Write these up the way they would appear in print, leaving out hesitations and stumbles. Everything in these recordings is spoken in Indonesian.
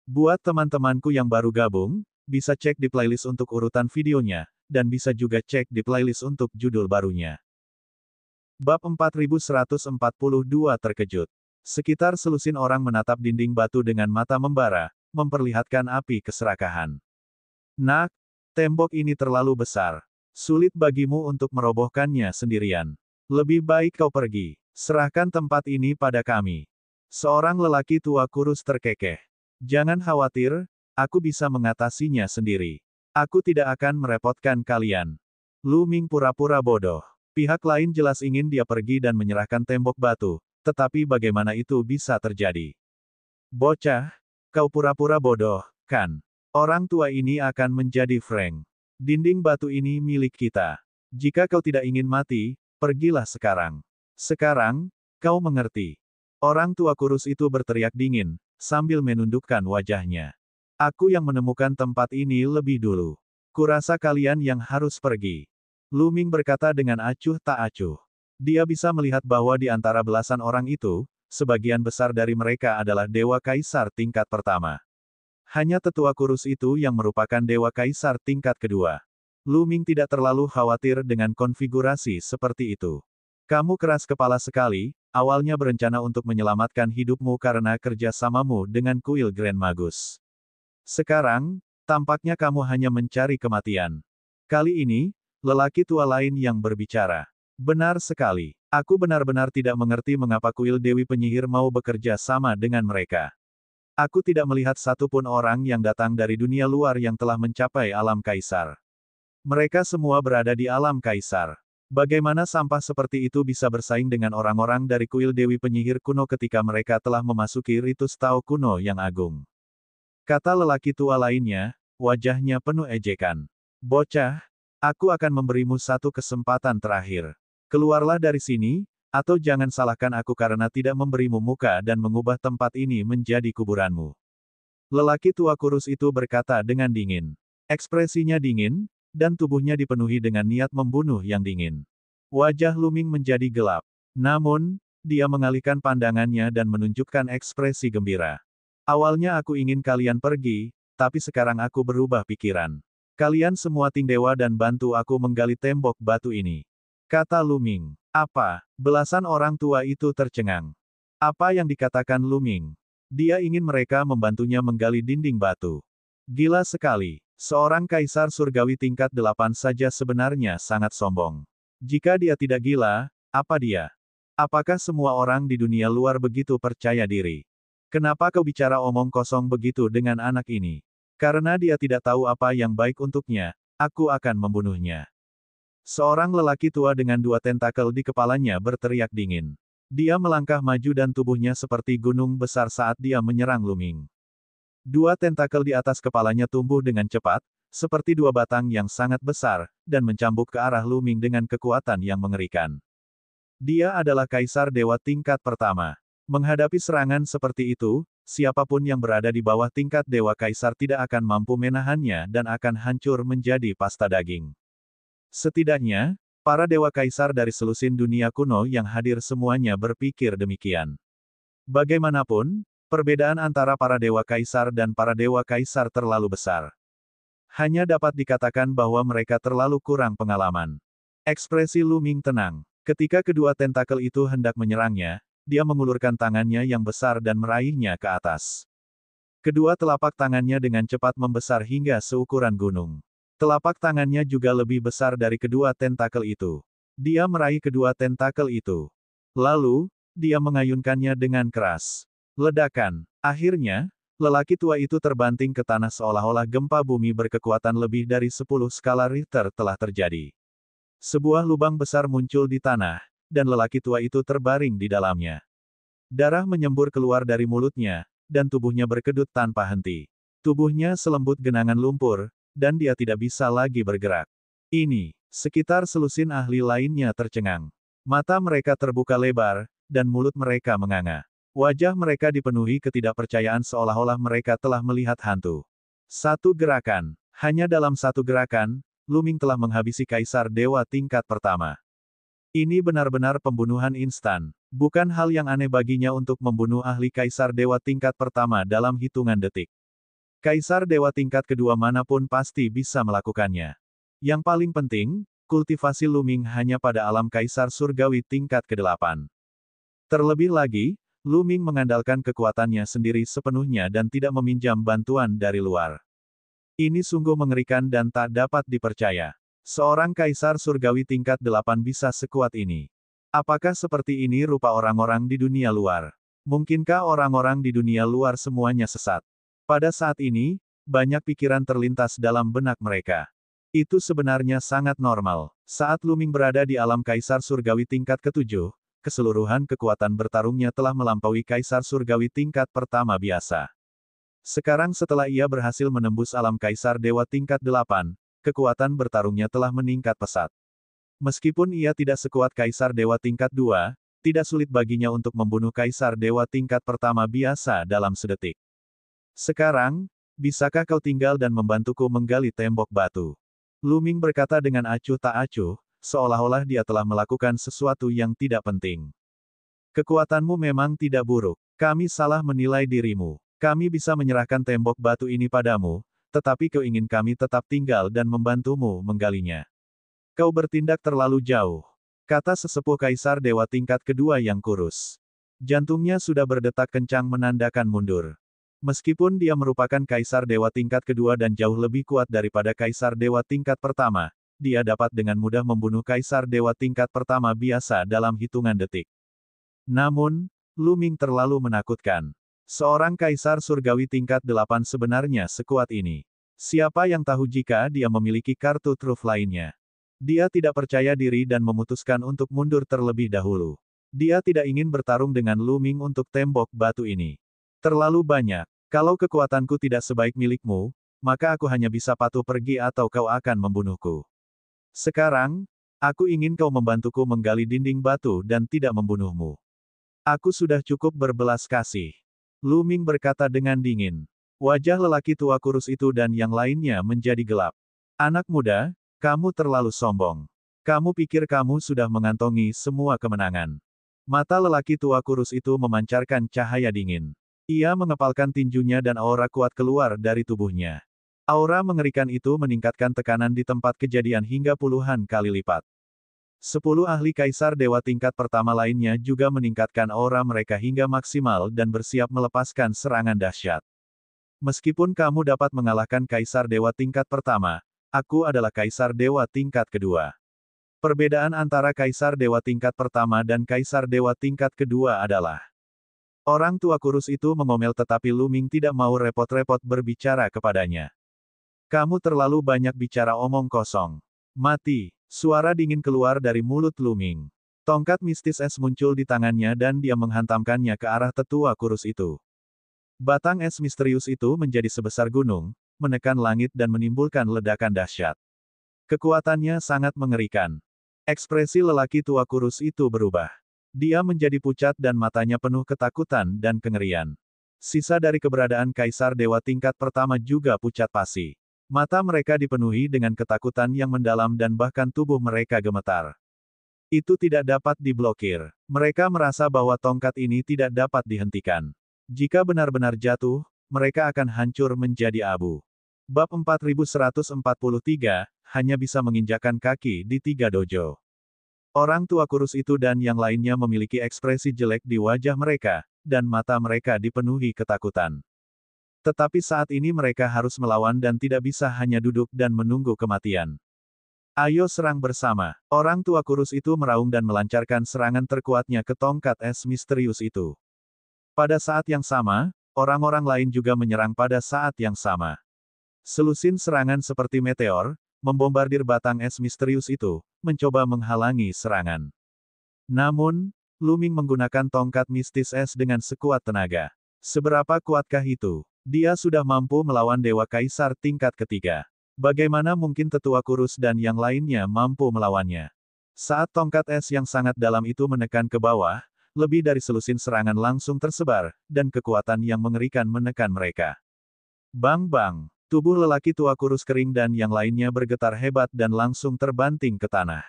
Buat teman-temanku yang baru gabung, bisa cek di playlist untuk urutan videonya, dan bisa juga cek di playlist untuk judul barunya. Bab 4142 terkejut. Sekitar selusin orang menatap dinding batu dengan mata membara, memperlihatkan api keserakahan. Nak, tembok ini terlalu besar. Sulit bagimu untuk merobohkannya sendirian. Lebih baik kau pergi. Serahkan tempat ini pada kami. Seorang lelaki tua kurus terkekeh. Jangan khawatir, aku bisa mengatasinya sendiri. Aku tidak akan merepotkan kalian. Lu Ming pura-pura bodoh. Pihak lain jelas ingin dia pergi dan menyerahkan tembok batu, tetapi bagaimana itu bisa terjadi? Bocah, kau pura-pura bodoh, kan? Orang tua ini akan menjadi Frank. Dinding batu ini milik kita. Jika kau tidak ingin mati, pergilah sekarang. Sekarang, kau mengerti. Orang tua kurus itu berteriak dingin, sambil menundukkan wajahnya. Aku yang menemukan tempat ini lebih dulu. Kurasa kalian yang harus pergi. Lu Ming berkata dengan acuh tak acuh. Dia bisa melihat bahwa di antara belasan orang itu, sebagian besar dari mereka adalah dewa kaisar tingkat pertama. Hanya tetua kurus itu yang merupakan dewa kaisar tingkat kedua. Lu Ming tidak terlalu khawatir dengan konfigurasi seperti itu. Kamu keras kepala sekali, awalnya berencana untuk menyelamatkan hidupmu karena kerjasamamu dengan kuil Grand Magus. Sekarang, tampaknya kamu hanya mencari kematian. Kali ini, lelaki tua lain yang berbicara. Benar sekali. Aku benar-benar tidak mengerti mengapa kuil Dewi Penyihir mau bekerja sama dengan mereka. Aku tidak melihat satupun orang yang datang dari dunia luar yang telah mencapai alam kaisar. Mereka semua berada di alam kaisar. Bagaimana sampah seperti itu bisa bersaing dengan orang-orang dari kuil Dewi Penyihir kuno ketika mereka telah memasuki ritus Tao kuno yang agung? Kata lelaki tua lainnya, wajahnya penuh ejekan. Bocah, aku akan memberimu satu kesempatan terakhir. Keluarlah dari sini, atau jangan salahkan aku karena tidak memberimu muka dan mengubah tempat ini menjadi kuburanmu. Lelaki tua kurus itu berkata dengan dingin. Ekspresinya dingin, dan tubuhnya dipenuhi dengan niat membunuh yang dingin. Wajah Lu Ming menjadi gelap. Namun, dia mengalihkan pandangannya dan menunjukkan ekspresi gembira. Awalnya aku ingin kalian pergi, tapi sekarang aku berubah pikiran. Kalian semua ting dewa dan bantu aku menggali tembok batu ini. Kata Lu Ming. Apa? Belasan orang tua itu tercengang. Apa yang dikatakan Lu Ming? Dia ingin mereka membantunya menggali dinding batu. Gila sekali. Seorang kaisar surgawi tingkat 8 saja sebenarnya sangat sombong. Jika dia tidak gila, apa dia? Apakah semua orang di dunia luar begitu percaya diri? Kenapa kau bicara omong kosong begitu dengan anak ini? Karena dia tidak tahu apa yang baik untuknya, aku akan membunuhnya. Seorang lelaki tua dengan 2 tentakel di kepalanya berteriak dingin. Dia melangkah maju dan tubuhnya seperti gunung besar saat dia menyerang Lu Ming. 2 tentakel di atas kepalanya tumbuh dengan cepat, seperti 2 batang yang sangat besar, dan mencambuk ke arah Lu Ming dengan kekuatan yang mengerikan. Dia adalah kaisar dewa tingkat pertama. Menghadapi serangan seperti itu, siapapun yang berada di bawah tingkat dewa kaisar tidak akan mampu menahannya dan akan hancur menjadi pasta daging. Setidaknya, para dewa kaisar dari selusin dunia kuno yang hadir semuanya berpikir demikian. Bagaimanapun, perbedaan antara para dewa kaisar dan para dewa kaisar terlalu besar. Hanya dapat dikatakan bahwa mereka terlalu kurang pengalaman. Ekspresi Lu Ming tenang. Ketika kedua tentakel itu hendak menyerangnya, dia mengulurkan tangannya yang besar dan meraihnya ke atas. Kedua telapak tangannya dengan cepat membesar hingga seukuran gunung. Telapak tangannya juga lebih besar dari kedua tentakel itu. Dia meraih kedua tentakel itu. Lalu, dia mengayunkannya dengan keras. Ledakan. Akhirnya, lelaki tua itu terbanting ke tanah seolah-olah gempa bumi berkekuatan lebih dari 10 skala Richter telah terjadi. Sebuah lubang besar muncul di tanah, dan lelaki tua itu terbaring di dalamnya. Darah menyembur keluar dari mulutnya, dan tubuhnya berkedut tanpa henti. Tubuhnya selembut genangan lumpur, dan dia tidak bisa lagi bergerak. Ini, sekitar selusin ahli lainnya tercengang. Mata mereka terbuka lebar, dan mulut mereka menganga. Wajah mereka dipenuhi ketidakpercayaan seolah-olah mereka telah melihat hantu. Satu gerakan. Hanya dalam satu gerakan, Lu Ming telah menghabisi kaisar dewa tingkat pertama. Ini benar-benar pembunuhan instan. Bukan hal yang aneh baginya untuk membunuh ahli kaisar dewa tingkat pertama dalam hitungan detik. Kaisar dewa tingkat kedua manapun pasti bisa melakukannya. Yang paling penting, kultivasi Luming hanya pada alam kaisar surgawi tingkat ke-8. Terlebih lagi, Luming mengandalkan kekuatannya sendiri sepenuhnya dan tidak meminjam bantuan dari luar. Ini sungguh mengerikan dan tak dapat dipercaya. Seorang kaisar surgawi tingkat 8 bisa sekuat ini. Apakah seperti ini rupa orang-orang di dunia luar? Mungkinkah orang-orang di dunia luar semuanya sesat? Pada saat ini, banyak pikiran terlintas dalam benak mereka. Itu sebenarnya sangat normal. Saat Luming berada di alam kaisar surgawi tingkat ke-7, keseluruhan kekuatan bertarungnya telah melampaui kaisar surgawi tingkat pertama biasa. Sekarang setelah ia berhasil menembus alam kaisar dewa tingkat 8, kekuatan bertarungnya telah meningkat pesat. Meskipun ia tidak sekuat kaisar dewa tingkat 2, tidak sulit baginya untuk membunuh kaisar dewa tingkat pertama biasa dalam sedetik. Sekarang, bisakah kau tinggal dan membantuku menggali tembok batu? Luming berkata dengan acuh tak acuh, seolah-olah dia telah melakukan sesuatu yang tidak penting. Kekuatanmu memang tidak buruk. Kami salah menilai dirimu. Kami bisa menyerahkan tembok batu ini padamu, tetapi kau ingin kami tetap tinggal dan membantumu menggalinya. Kau bertindak terlalu jauh, kata sesepuh kaisar dewa tingkat kedua yang kurus. Jantungnya sudah berdetak kencang menandakan mundur. Meskipun dia merupakan kaisar dewa tingkat kedua dan jauh lebih kuat daripada kaisar dewa tingkat pertama, dia dapat dengan mudah membunuh kaisar dewa tingkat pertama biasa dalam hitungan detik. Namun, Luming terlalu menakutkan. Seorang kaisar surgawi tingkat 8 sebenarnya sekuat ini. Siapa yang tahu jika dia memiliki kartu truf lainnya? Dia tidak percaya diri dan memutuskan untuk mundur terlebih dahulu. Dia tidak ingin bertarung dengan Luming untuk tembok batu ini. Terlalu banyak. Kalau kekuatanku tidak sebaik milikmu, maka aku hanya bisa patuh pergi atau kau akan membunuhku. Sekarang, aku ingin kau membantuku menggali dinding batu dan tidak membunuhmu. Aku sudah cukup berbelas kasih. Luming berkata dengan dingin. Wajah lelaki tua kurus itu dan yang lainnya menjadi gelap. Anak muda, kamu terlalu sombong. Kamu pikir kamu sudah mengantongi semua kemenangan. Mata lelaki tua kurus itu memancarkan cahaya dingin. Ia mengepalkan tinjunya dan aura kuat keluar dari tubuhnya. Aura mengerikan itu meningkatkan tekanan di tempat kejadian hingga puluhan kali lipat. 10 ahli kaisar dewa tingkat pertama lainnya juga meningkatkan aura mereka hingga maksimal dan bersiap melepaskan serangan dahsyat. Meskipun kamu dapat mengalahkan kaisar dewa tingkat pertama, aku adalah kaisar dewa tingkat kedua. Perbedaan antara kaisar dewa tingkat pertama dan kaisar dewa tingkat kedua adalah orang tua kurus itu mengomel tetapi Luming tidak mau repot-repot berbicara kepadanya. Kamu terlalu banyak bicara omong kosong. Mati. Suara dingin keluar dari mulut Luming. Tongkat mistis es muncul di tangannya dan dia menghantamkannya ke arah tetua kurus itu. Batang es misterius itu menjadi sebesar gunung, menekan langit dan menimbulkan ledakan dahsyat. Kekuatannya sangat mengerikan. Ekspresi lelaki tua kurus itu berubah. Dia menjadi pucat dan matanya penuh ketakutan dan kengerian. Sisa dari keberadaan kaisar dewa tingkat pertama juga pucat pasi. Mata mereka dipenuhi dengan ketakutan yang mendalam dan bahkan tubuh mereka gemetar. Itu tidak dapat diblokir. Mereka merasa bahwa tongkat ini tidak dapat dihentikan. Jika benar-benar jatuh, mereka akan hancur menjadi abu. Bab 4143, hanya bisa menginjakkan kaki di 3 dojo. Orang tua kurus itu dan yang lainnya memiliki ekspresi jelek di wajah mereka, dan mata mereka dipenuhi ketakutan. Tetapi saat ini mereka harus melawan dan tidak bisa hanya duduk dan menunggu kematian. Ayo serang bersama. Orang tua kurus itu meraung dan melancarkan serangan terkuatnya ke tongkat es misterius itu. Pada saat yang sama, orang-orang lain juga menyerang pada saat yang sama. Selusin serangan seperti meteor, membombardir batang es misterius itu, mencoba menghalangi serangan. Namun, Luming menggunakan tongkat mistis es dengan sekuat tenaga. Seberapa kuatkah itu? Dia sudah mampu melawan Dewa Kaisar tingkat ketiga. Bagaimana mungkin tetua kurus dan yang lainnya mampu melawannya? Saat tongkat es yang sangat dalam itu menekan ke bawah, lebih dari selusin serangan langsung tersebar, dan kekuatan yang mengerikan menekan mereka. Bang-bang! Tubuh lelaki tua kurus kering dan yang lainnya bergetar hebat dan langsung terbanting ke tanah.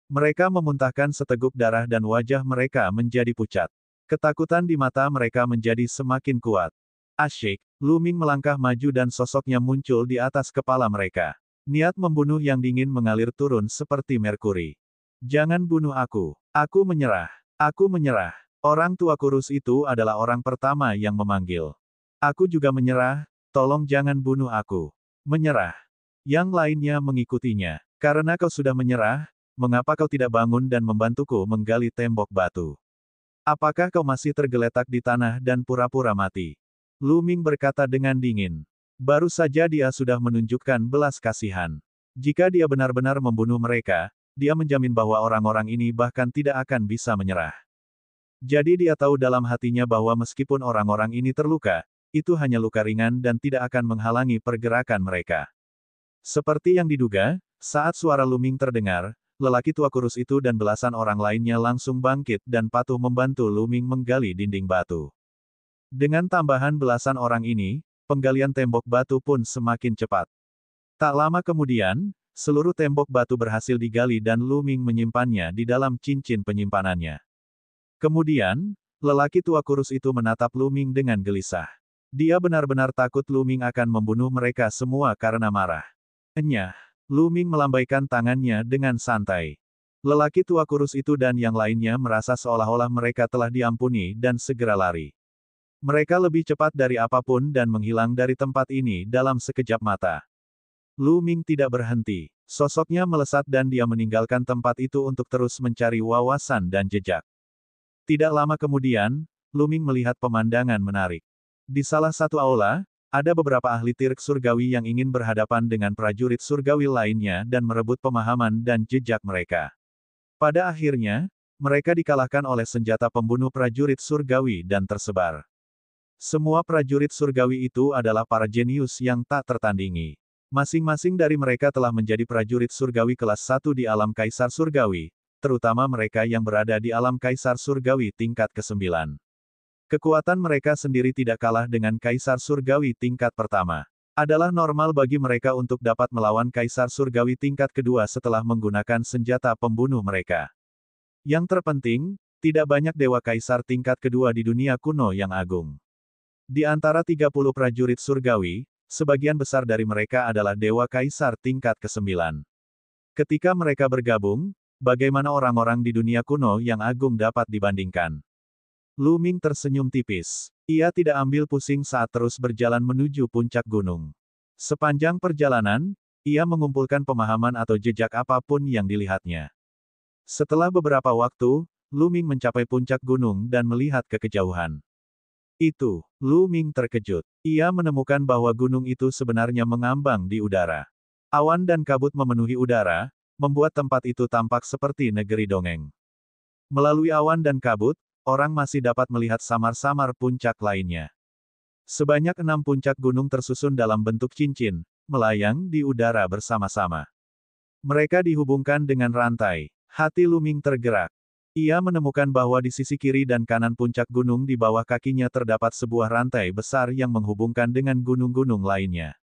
Mereka memuntahkan seteguk darah dan wajah mereka menjadi pucat. Ketakutan di mata mereka menjadi semakin kuat. Asyik, Lu Ming melangkah maju dan sosoknya muncul di atas kepala mereka. Niat membunuh yang dingin mengalir turun seperti merkuri. Jangan bunuh aku. Aku menyerah. Aku menyerah. Orang tua kurus itu adalah orang pertama yang memanggil. Aku juga menyerah, tolong jangan bunuh aku. Menyerah. Yang lainnya mengikutinya. Karena kau sudah menyerah, mengapa kau tidak bangun dan membantuku menggali tembok batu? Apakah kau masih tergeletak di tanah dan pura-pura mati? Lu Ming berkata dengan dingin. Baru saja dia sudah menunjukkan belas kasihan. Jika dia benar-benar membunuh mereka, dia menjamin bahwa orang-orang ini bahkan tidak akan bisa menyerah. Jadi dia tahu dalam hatinya bahwa meskipun orang-orang ini terluka, itu hanya luka ringan dan tidak akan menghalangi pergerakan mereka. Seperti yang diduga, saat suara Lu Ming terdengar, lelaki tua kurus itu dan belasan orang lainnya langsung bangkit dan patuh membantu Lu Ming menggali dinding batu. Dengan tambahan belasan orang ini, penggalian tembok batu pun semakin cepat. Tak lama kemudian, seluruh tembok batu berhasil digali dan Lu Ming menyimpannya di dalam cincin penyimpanannya. Kemudian, lelaki tua kurus itu menatap Lu Ming dengan gelisah. Dia benar-benar takut Lu Ming akan membunuh mereka semua karena marah. Enyah, Lu Ming melambaikan tangannya dengan santai. Lelaki tua kurus itu dan yang lainnya merasa seolah-olah mereka telah diampuni dan segera lari. Mereka lebih cepat dari apapun dan menghilang dari tempat ini dalam sekejap mata. Lu Ming tidak berhenti. Sosoknya melesat dan dia meninggalkan tempat itu untuk terus mencari wawasan dan jejak. Tidak lama kemudian, Lu Ming melihat pemandangan menarik. Di salah satu aula, ada beberapa ahli tirk surgawi yang ingin berhadapan dengan prajurit surgawi lainnya dan merebut pemahaman dan jejak mereka. Pada akhirnya, mereka dikalahkan oleh senjata pembunuh prajurit surgawi dan tersebar. Semua prajurit surgawi itu adalah para jenius yang tak tertandingi. Masing-masing dari mereka telah menjadi prajurit surgawi kelas 1 di alam kaisar surgawi, terutama mereka yang berada di alam kaisar surgawi tingkat ke-9. Kekuatan mereka sendiri tidak kalah dengan kaisar surgawi tingkat pertama. Adalah normal bagi mereka untuk dapat melawan kaisar surgawi tingkat kedua setelah menggunakan senjata pembunuh mereka. Yang terpenting, tidak banyak dewa kaisar tingkat kedua di dunia kuno yang agung. Di antara 30 prajurit surgawi, sebagian besar dari mereka adalah dewa kaisar tingkat ke-9. Ketika mereka bergabung, bagaimana orang-orang di dunia kuno yang agung dapat dibandingkan? Lu Ming tersenyum tipis. Ia tidak ambil pusing saat terus berjalan menuju puncak gunung. Sepanjang perjalanan, ia mengumpulkan pemahaman atau jejak apapun yang dilihatnya. Setelah beberapa waktu, Lu Ming mencapai puncak gunung dan melihat ke kejauhan. Lu Ming terkejut. Ia menemukan bahwa gunung itu sebenarnya mengambang di udara. Awan dan kabut memenuhi udara, membuat tempat itu tampak seperti negeri dongeng. Melalui awan dan kabut, orang masih dapat melihat samar-samar puncak lainnya. Sebanyak 6 puncak gunung tersusun dalam bentuk cincin, melayang di udara bersama-sama. Mereka dihubungkan dengan rantai. Hati Lu Ming tergerak. Ia menemukan bahwa di sisi kiri dan kanan puncak gunung di bawah kakinya terdapat sebuah rantai besar yang menghubungkan dengan gunung-gunung lainnya.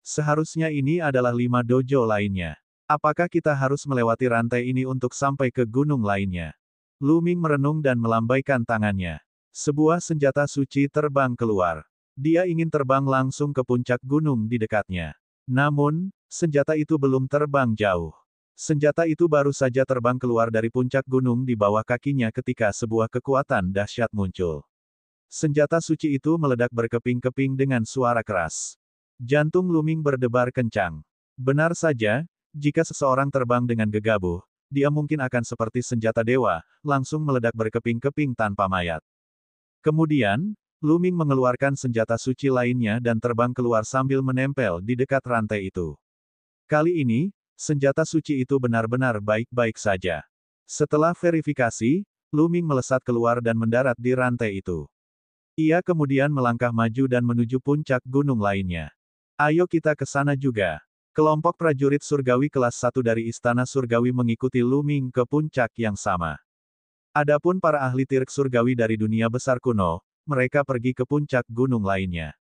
Seharusnya ini adalah 5 dojo lainnya. Apakah kita harus melewati rantai ini untuk sampai ke gunung lainnya? Lu Ming merenung dan melambaikan tangannya. Sebuah senjata suci terbang keluar. Dia ingin terbang langsung ke puncak gunung di dekatnya. Namun, senjata itu belum terbang jauh. Senjata itu baru saja terbang keluar dari puncak gunung di bawah kakinya ketika sebuah kekuatan dahsyat muncul. Senjata suci itu meledak berkeping-keping dengan suara keras. Jantung Lu Ming berdebar kencang. Benar saja, jika seseorang terbang dengan gegabah, dia mungkin akan seperti senjata dewa, langsung meledak berkeping-keping tanpa mayat. Kemudian, Lu Ming mengeluarkan senjata suci lainnya dan terbang keluar sambil menempel di dekat rantai itu. Kali ini, senjata suci itu benar-benar baik-baik saja. Setelah verifikasi, Lu Ming melesat keluar dan mendarat di rantai itu. Ia kemudian melangkah maju dan menuju puncak gunung lainnya. Ayo kita ke sana juga. Kelompok prajurit surgawi kelas 1 dari Istana Surgawi mengikuti Lu Ming ke puncak yang sama. Adapun para ahli tirk surgawi dari dunia besar kuno, mereka pergi ke puncak gunung lainnya.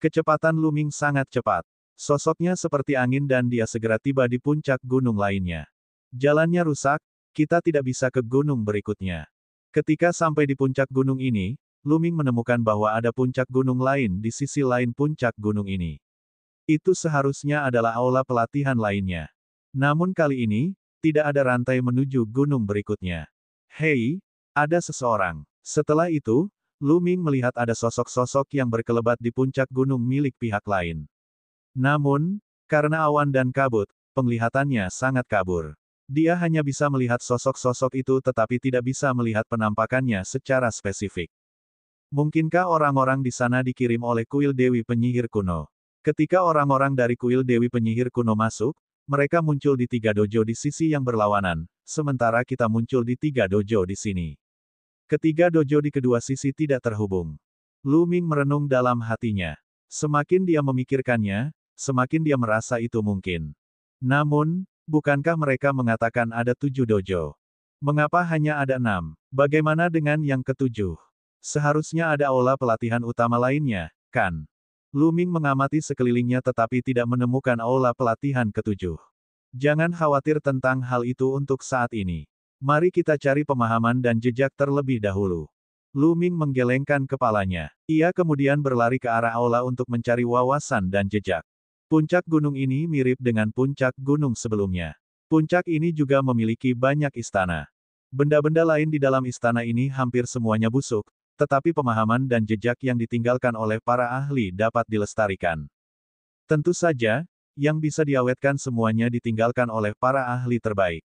Kecepatan Lu Ming sangat cepat. Sosoknya seperti angin dan dia segera tiba di puncak gunung lainnya. Jalannya rusak, kita tidak bisa ke gunung berikutnya. Ketika sampai di puncak gunung ini, Lu Ming menemukan bahwa ada puncak gunung lain di sisi lain puncak gunung ini. Itu seharusnya adalah aula pelatihan lainnya. Namun kali ini, tidak ada rantai menuju gunung berikutnya. Hei, ada seseorang. Setelah itu, Lu Ming melihat ada sosok-sosok yang berkelebat di puncak gunung milik pihak lain. Namun, karena awan dan kabut, penglihatannya sangat kabur. Dia hanya bisa melihat sosok-sosok itu tetapi tidak bisa melihat penampakannya secara spesifik. Mungkinkah orang-orang di sana dikirim oleh kuil Dewi Penyihir kuno? Ketika orang-orang dari kuil Dewi Penyihir kuno masuk, mereka muncul di 3 dojo di sisi yang berlawanan, sementara kita muncul di 3 dojo di sini. Ketiga dojo di kedua sisi tidak terhubung. Lu Ming merenung dalam hatinya. Semakin dia memikirkannya, semakin dia merasa itu mungkin. Namun, bukankah mereka mengatakan ada 7 dojo? Mengapa hanya ada 6? Bagaimana dengan yang ketujuh? Seharusnya ada aula pelatihan utama lainnya, kan? Lu Ming mengamati sekelilingnya tetapi tidak menemukan aula pelatihan ketujuh. Jangan khawatir tentang hal itu untuk saat ini. Mari kita cari pemahaman dan jejak terlebih dahulu. Lu Ming menggelengkan kepalanya. Ia kemudian berlari ke arah aula untuk mencari wawasan dan jejak. Puncak gunung ini mirip dengan puncak gunung sebelumnya. Puncak ini juga memiliki banyak istana. Benda-benda lain di dalam istana ini hampir semuanya busuk, tetapi pemahaman dan jejak yang ditinggalkan oleh para ahli dapat dilestarikan. Tentu saja, yang bisa diawetkan semuanya ditinggalkan oleh para ahli terbaik.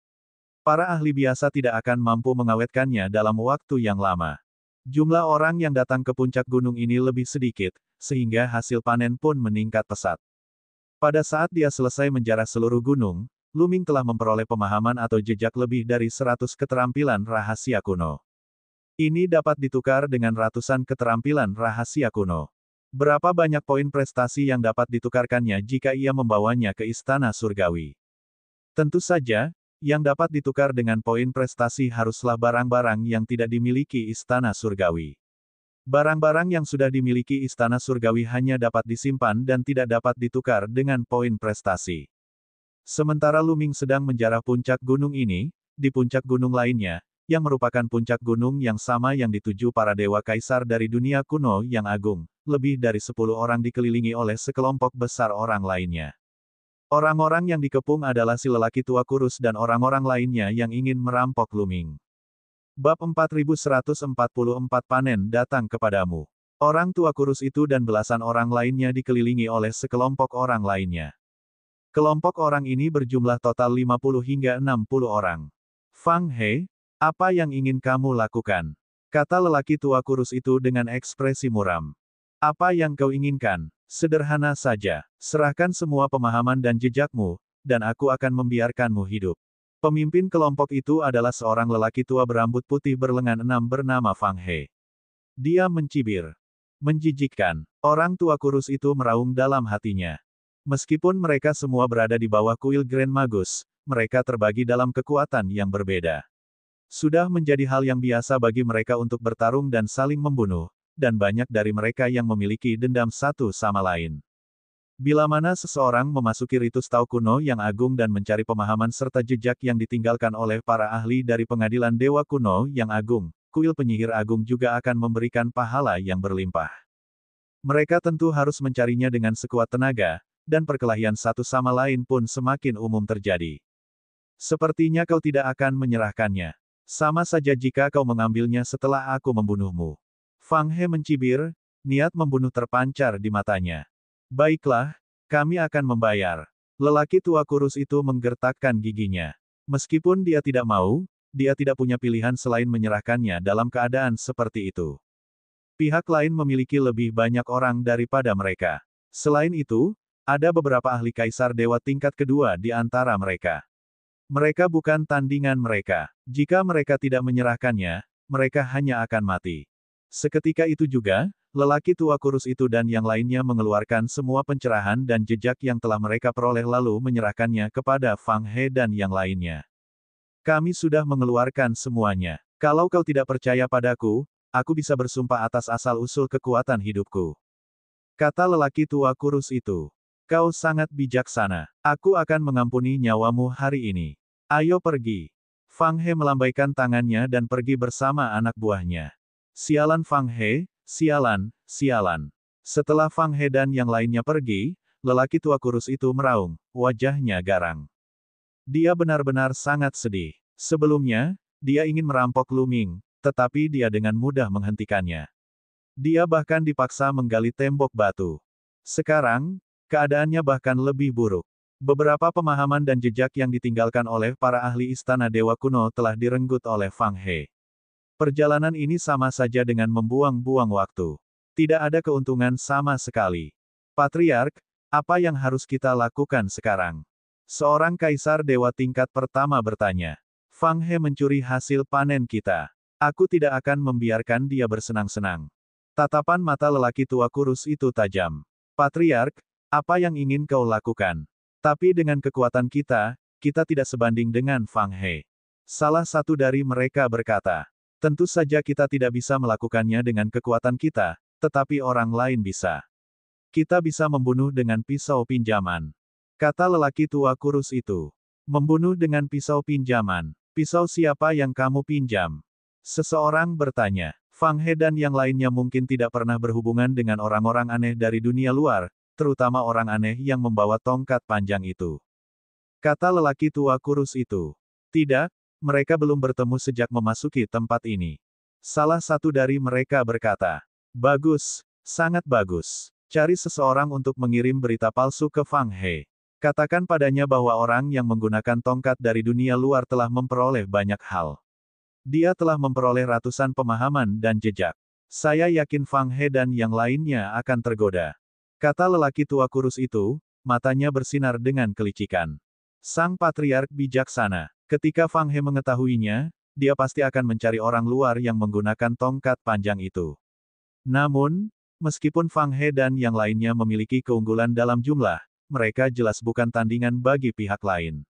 Para ahli biasa tidak akan mampu mengawetkannya dalam waktu yang lama. Jumlah orang yang datang ke puncak gunung ini lebih sedikit, sehingga hasil panen pun meningkat pesat. Pada saat dia selesai menjarah seluruh gunung, Lu Ming telah memperoleh pemahaman atau jejak lebih dari 100 keterampilan rahasia kuno. Ini dapat ditukar dengan ratusan keterampilan rahasia kuno. Berapa banyak poin prestasi yang dapat ditukarkannya jika ia membawanya ke istana surgawi? Tentu saja, yang dapat ditukar dengan poin prestasi haruslah barang-barang yang tidak dimiliki istana surgawi. Barang-barang yang sudah dimiliki istana surgawi hanya dapat disimpan dan tidak dapat ditukar dengan poin prestasi. Sementara Lu Ming sedang menjarah puncak gunung ini, di puncak gunung lainnya, yang merupakan puncak gunung yang sama yang dituju para dewa kaisar dari dunia kuno yang agung, lebih dari 10 orang dikelilingi oleh sekelompok besar orang lainnya. Orang-orang yang dikepung adalah si lelaki tua kurus dan orang-orang lainnya yang ingin merampok Lu Ming. Bab 4144 panen datang kepadamu. Orang tua kurus itu dan belasan orang lainnya dikelilingi oleh sekelompok orang lainnya. Kelompok orang ini berjumlah total 50 hingga 60 orang. Fang He, apa yang ingin kamu lakukan? Kata lelaki tua kurus itu dengan ekspresi muram. Apa yang kau inginkan? Sederhana saja, serahkan semua pemahaman dan jejakmu, dan aku akan membiarkanmu hidup. Pemimpin kelompok itu adalah seorang lelaki tua berambut putih berlengan 6 bernama Fang He. Dia mencibir. Menjijikkan. Orang tua kurus itu meraung dalam hatinya. Meskipun mereka semua berada di bawah kuil Grand Magus, mereka terbagi dalam kekuatan yang berbeda. Sudah menjadi hal yang biasa bagi mereka untuk bertarung dan saling membunuh, dan banyak dari mereka yang memiliki dendam satu sama lain. Bila mana seseorang memasuki ritus Tao kuno yang agung dan mencari pemahaman serta jejak yang ditinggalkan oleh para ahli dari pengadilan dewa kuno yang agung, kuil penyihir agung juga akan memberikan pahala yang berlimpah. Mereka tentu harus mencarinya dengan sekuat tenaga, dan perkelahian satu sama lain pun semakin umum terjadi. Sepertinya kau tidak akan menyerahkannya. Sama saja jika kau mengambilnya setelah aku membunuhmu. Fang He mencibir, niat membunuh terpancar di matanya. Baiklah, kami akan membayar. Lelaki tua kurus itu menggertakkan giginya. Meskipun dia tidak mau, dia tidak punya pilihan selain menyerahkannya dalam keadaan seperti itu. Pihak lain memiliki lebih banyak orang daripada mereka. Selain itu, ada beberapa ahli kaisar dewa tingkat kedua di antara mereka. Mereka bukan tandingan mereka. Jika mereka tidak menyerahkannya, mereka hanya akan mati. Seketika itu juga, lelaki tua kurus itu dan yang lainnya mengeluarkan semua pencerahan dan jejak yang telah mereka peroleh lalu menyerahkannya kepada Fang He dan yang lainnya. Kami sudah mengeluarkan semuanya. Kalau kau tidak percaya padaku, aku bisa bersumpah atas asal-usul kekuatan hidupku. Kata lelaki tua kurus itu. Kau sangat bijaksana. Aku akan mengampuni nyawamu hari ini. Ayo pergi. Fang He melambaikan tangannya dan pergi bersama anak buahnya. Sialan Fang He, sialan, sialan. Setelah Fang He dan yang lainnya pergi, lelaki tua kurus itu meraung, wajahnya garang. Dia benar-benar sangat sedih. Sebelumnya, dia ingin merampok Lu Ming, tetapi dia dengan mudah menghentikannya. Dia bahkan dipaksa menggali tembok batu. Sekarang, keadaannya bahkan lebih buruk. Beberapa pemahaman dan jejak yang ditinggalkan oleh para ahli istana Dewa Kuno telah direnggut oleh Fang He. Perjalanan ini sama saja dengan membuang-buang waktu. Tidak ada keuntungan sama sekali. Patriark, apa yang harus kita lakukan sekarang? Seorang kaisar dewa tingkat pertama bertanya. Fang He mencuri hasil panen kita. Aku tidak akan membiarkan dia bersenang-senang. Tatapan mata lelaki tua kurus itu tajam. Patriark, apa yang ingin kau lakukan? Tapi dengan kekuatan kita, kita tidak sebanding dengan Fang He. Salah satu dari mereka berkata, tentu saja kita tidak bisa melakukannya dengan kekuatan kita, tetapi orang lain bisa. Kita bisa membunuh dengan pisau pinjaman. Kata lelaki tua kurus itu. Membunuh dengan pisau pinjaman. Pisau siapa yang kamu pinjam? Seseorang bertanya. Fang He dan yang lainnya mungkin tidak pernah berhubungan dengan orang-orang aneh dari dunia luar, terutama orang aneh yang membawa tongkat panjang itu. Kata lelaki tua kurus itu. Tidak, mereka belum bertemu sejak memasuki tempat ini. Salah satu dari mereka berkata. Bagus, sangat bagus. Cari seseorang untuk mengirim berita palsu ke Fang He. Katakan padanya bahwa orang yang menggunakan tongkat dari dunia luar telah memperoleh banyak hal. Dia telah memperoleh ratusan pemahaman dan jejak. Saya yakin Fang He dan yang lainnya akan tergoda. Kata lelaki tua kurus itu, matanya bersinar dengan kelicikan. Sang patriark bijaksana. Ketika Fang He mengetahuinya, dia pasti akan mencari orang luar yang menggunakan tongkat panjang itu. Namun, meskipun Fang He dan yang lainnya memiliki keunggulan dalam jumlah, mereka jelas bukan tandingan bagi pihak lain.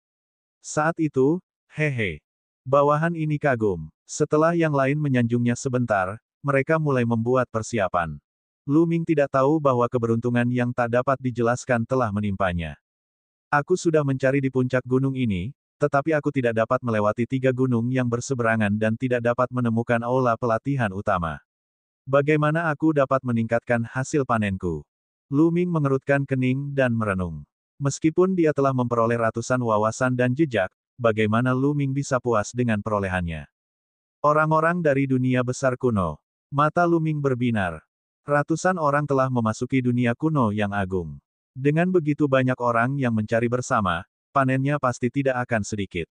Saat itu, hehe. Bawahan ini kagum. Setelah yang lain menyanjungnya sebentar, mereka mulai membuat persiapan. Lu Ming tidak tahu bahwa keberuntungan yang tak dapat dijelaskan telah menimpanya. Aku sudah mencari di puncak gunung ini, tetapi aku tidak dapat melewati 3 gunung yang berseberangan dan tidak dapat menemukan aula pelatihan utama. Bagaimana aku dapat meningkatkan hasil panenku? Lu Ming mengerutkan kening dan merenung. Meskipun dia telah memperoleh ratusan wawasan dan jejak, bagaimana Lu Ming bisa puas dengan perolehannya? Orang-orang dari dunia besar kuno. Mata Lu Ming berbinar. Ratusan orang telah memasuki dunia kuno yang agung. Dengan begitu banyak orang yang mencari bersama, panennya pasti tidak akan sedikit.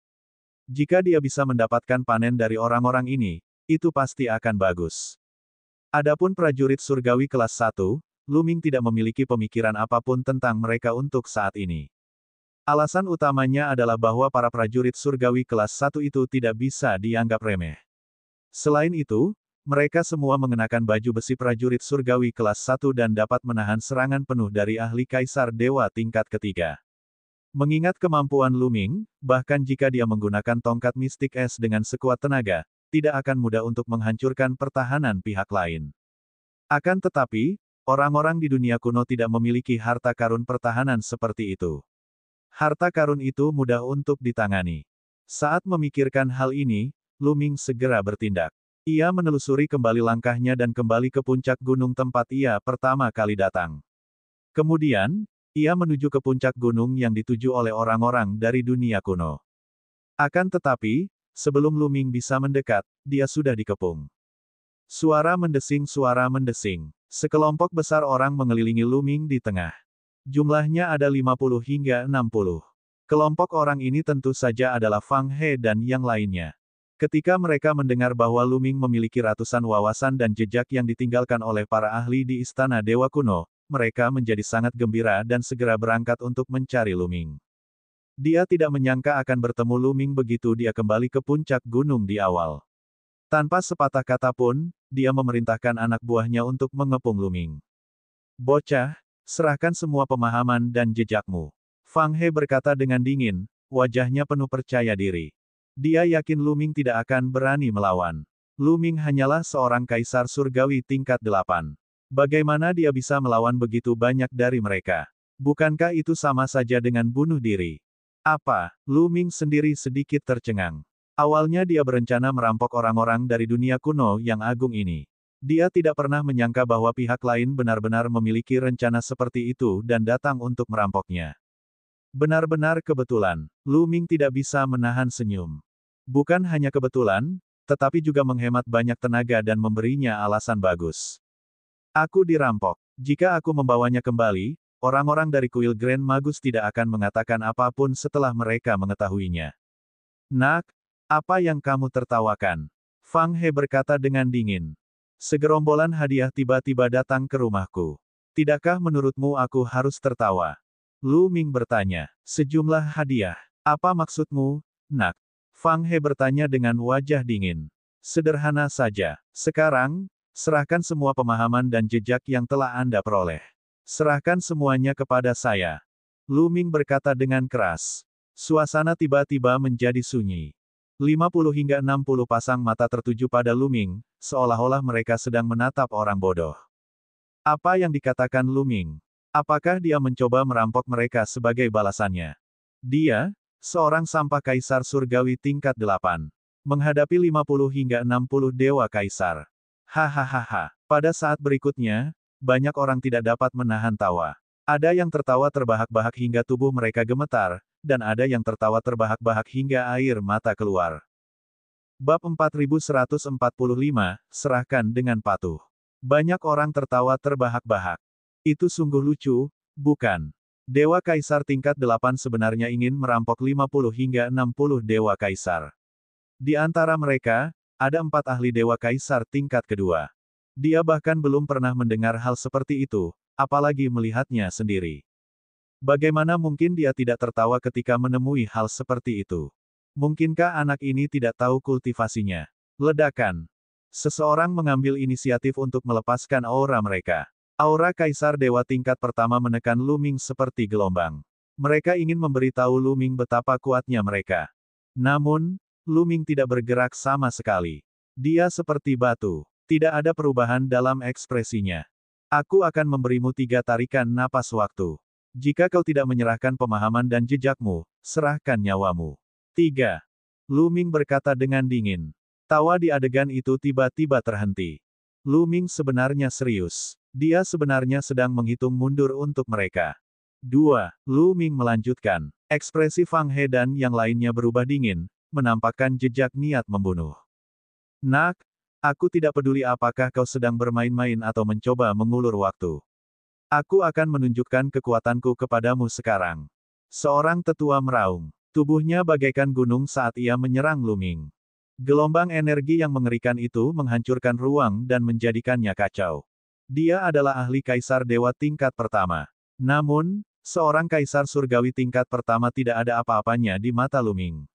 Jika dia bisa mendapatkan panen dari orang-orang ini, itu pasti akan bagus. Adapun prajurit surgawi kelas 1, Lu Ming tidak memiliki pemikiran apapun tentang mereka untuk saat ini. Alasan utamanya adalah bahwa para prajurit surgawi kelas 1 itu tidak bisa dianggap remeh. Selain itu, mereka semua mengenakan baju besi prajurit surgawi kelas 1 dan dapat menahan serangan penuh dari ahli kaisar dewa tingkat ketiga. Mengingat kemampuan Lu Ming, bahkan jika dia menggunakan tongkat mistik es dengan sekuat tenaga, tidak akan mudah untuk menghancurkan pertahanan pihak lain. Akan tetapi, orang-orang di dunia kuno tidak memiliki harta karun pertahanan seperti itu. Harta karun itu mudah untuk ditangani. Saat memikirkan hal ini, Lu Ming segera bertindak. Ia menelusuri kembali langkahnya dan kembali ke puncak gunung tempat ia pertama kali datang. Kemudian, ia menuju ke puncak gunung yang dituju oleh orang-orang dari dunia kuno. Akan tetapi, sebelum Lu Ming bisa mendekat, dia sudah dikepung. Suara mendesing. Sekelompok besar orang mengelilingi Lu Ming di tengah. Jumlahnya ada 50 hingga 60. Kelompok orang ini tentu saja adalah Fang He dan yang lainnya. Ketika mereka mendengar bahwa Lu Ming memiliki ratusan wawasan dan jejak yang ditinggalkan oleh para ahli di Istana Dewa Kuno, mereka menjadi sangat gembira dan segera berangkat untuk mencari Lu Ming. Dia tidak menyangka akan bertemu Lu Ming begitu dia kembali ke puncak gunung di awal. Tanpa sepatah kata pun, dia memerintahkan anak buahnya untuk mengepung Lu Ming. Bocah, serahkan semua pemahaman dan jejakmu. Fang He berkata dengan dingin, wajahnya penuh percaya diri. Dia yakin Lu Ming tidak akan berani melawan. Lu Ming hanyalah seorang kaisar surgawi tingkat 8. Bagaimana dia bisa melawan begitu banyak dari mereka? Bukankah itu sama saja dengan bunuh diri? Apa? Lu Ming sendiri sedikit tercengang. Awalnya dia berencana merampok orang-orang dari dunia kuno yang agung ini. Dia tidak pernah menyangka bahwa pihak lain benar-benar memiliki rencana seperti itu dan datang untuk merampoknya. Benar-benar kebetulan, Lu Ming tidak bisa menahan senyum. Bukan hanya kebetulan, tetapi juga menghemat banyak tenaga dan memberinya alasan bagus. Aku dirampok. Jika aku membawanya kembali, orang-orang dari kuil Grand Magus tidak akan mengatakan apapun setelah mereka mengetahuinya. Nak, apa yang kamu tertawakan? Fang He berkata dengan dingin. Segerombolan hadiah tiba-tiba datang ke rumahku. Tidakkah menurutmu aku harus tertawa? Lu Ming bertanya. Sejumlah hadiah. Apa maksudmu, nak? Fang He bertanya dengan wajah dingin. Sederhana saja. Sekarang, serahkan semua pemahaman dan jejak yang telah Anda peroleh. Serahkan semuanya kepada saya. Lu Ming berkata dengan keras. Suasana tiba-tiba menjadi sunyi. 50 hingga 60 pasang mata tertuju pada Lu Ming, seolah-olah mereka sedang menatap orang bodoh. Apa yang dikatakan Lu Ming? Apakah dia mencoba merampok mereka sebagai balasannya? Dia, seorang sampah kaisar surgawi tingkat 8, menghadapi 50 hingga 60 dewa kaisar. Hahaha. Pada saat berikutnya, banyak orang tidak dapat menahan tawa. Ada yang tertawa terbahak-bahak hingga tubuh mereka gemetar, dan ada yang tertawa terbahak-bahak hingga air mata keluar. Bab 4145, serahkan dengan patuh. Banyak orang tertawa terbahak-bahak. Itu sungguh lucu, bukan? Dewa Kaisar tingkat 8 sebenarnya ingin merampok 50 hingga 60 Dewa Kaisar. Di antara mereka, ada 4 ahli Dewa Kaisar tingkat kedua. Dia bahkan belum pernah mendengar hal seperti itu, apalagi melihatnya sendiri. Bagaimana mungkin dia tidak tertawa ketika menemui hal seperti itu? Mungkinkah anak ini tidak tahu kultivasinya? Ledakan. Seseorang mengambil inisiatif untuk melepaskan aura mereka. Aura Kaisar Dewa tingkat pertama menekan Lu Ming seperti gelombang. Mereka ingin memberitahu Lu Ming betapa kuatnya mereka. Namun, Lu Ming tidak bergerak sama sekali. Dia seperti batu. Tidak ada perubahan dalam ekspresinya. Aku akan memberimu 3 tarikan napas waktu. Jika kau tidak menyerahkan pemahaman dan jejakmu, serahkan nyawamu. 3. Lu Ming berkata dengan dingin. Tawa di adegan itu tiba-tiba terhenti. Lu Ming sebenarnya serius. Dia sebenarnya sedang menghitung mundur untuk mereka. 2. Lu Ming melanjutkan. Ekspresi Fang He dan yang lainnya berubah dingin, menampakkan jejak niat membunuh. Nak, aku tidak peduli apakah kau sedang bermain-main atau mencoba mengulur waktu. Aku akan menunjukkan kekuatanku kepadamu sekarang. Seorang tetua meraung. Tubuhnya bagaikan gunung saat ia menyerang Lu Ming. Gelombang energi yang mengerikan itu menghancurkan ruang dan menjadikannya kacau. Dia adalah ahli kaisar dewa tingkat pertama. Namun, seorang kaisar surgawi tingkat pertama tidak ada apa-apanya di mata Lu Ming.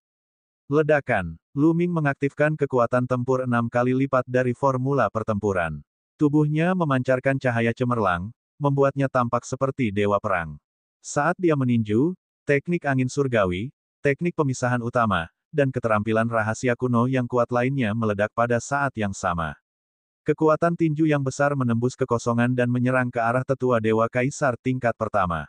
Ledakan. Lu Ming mengaktifkan kekuatan tempur 6 kali lipat dari formula pertempuran. Tubuhnya memancarkan cahaya cemerlang, membuatnya tampak seperti dewa perang. Saat dia meninju, teknik angin surgawi, teknik pemisahan utama, dan keterampilan rahasia kuno yang kuat lainnya meledak pada saat yang sama. Kekuatan tinju yang besar menembus kekosongan dan menyerang ke arah tetua dewa kaisar tingkat pertama.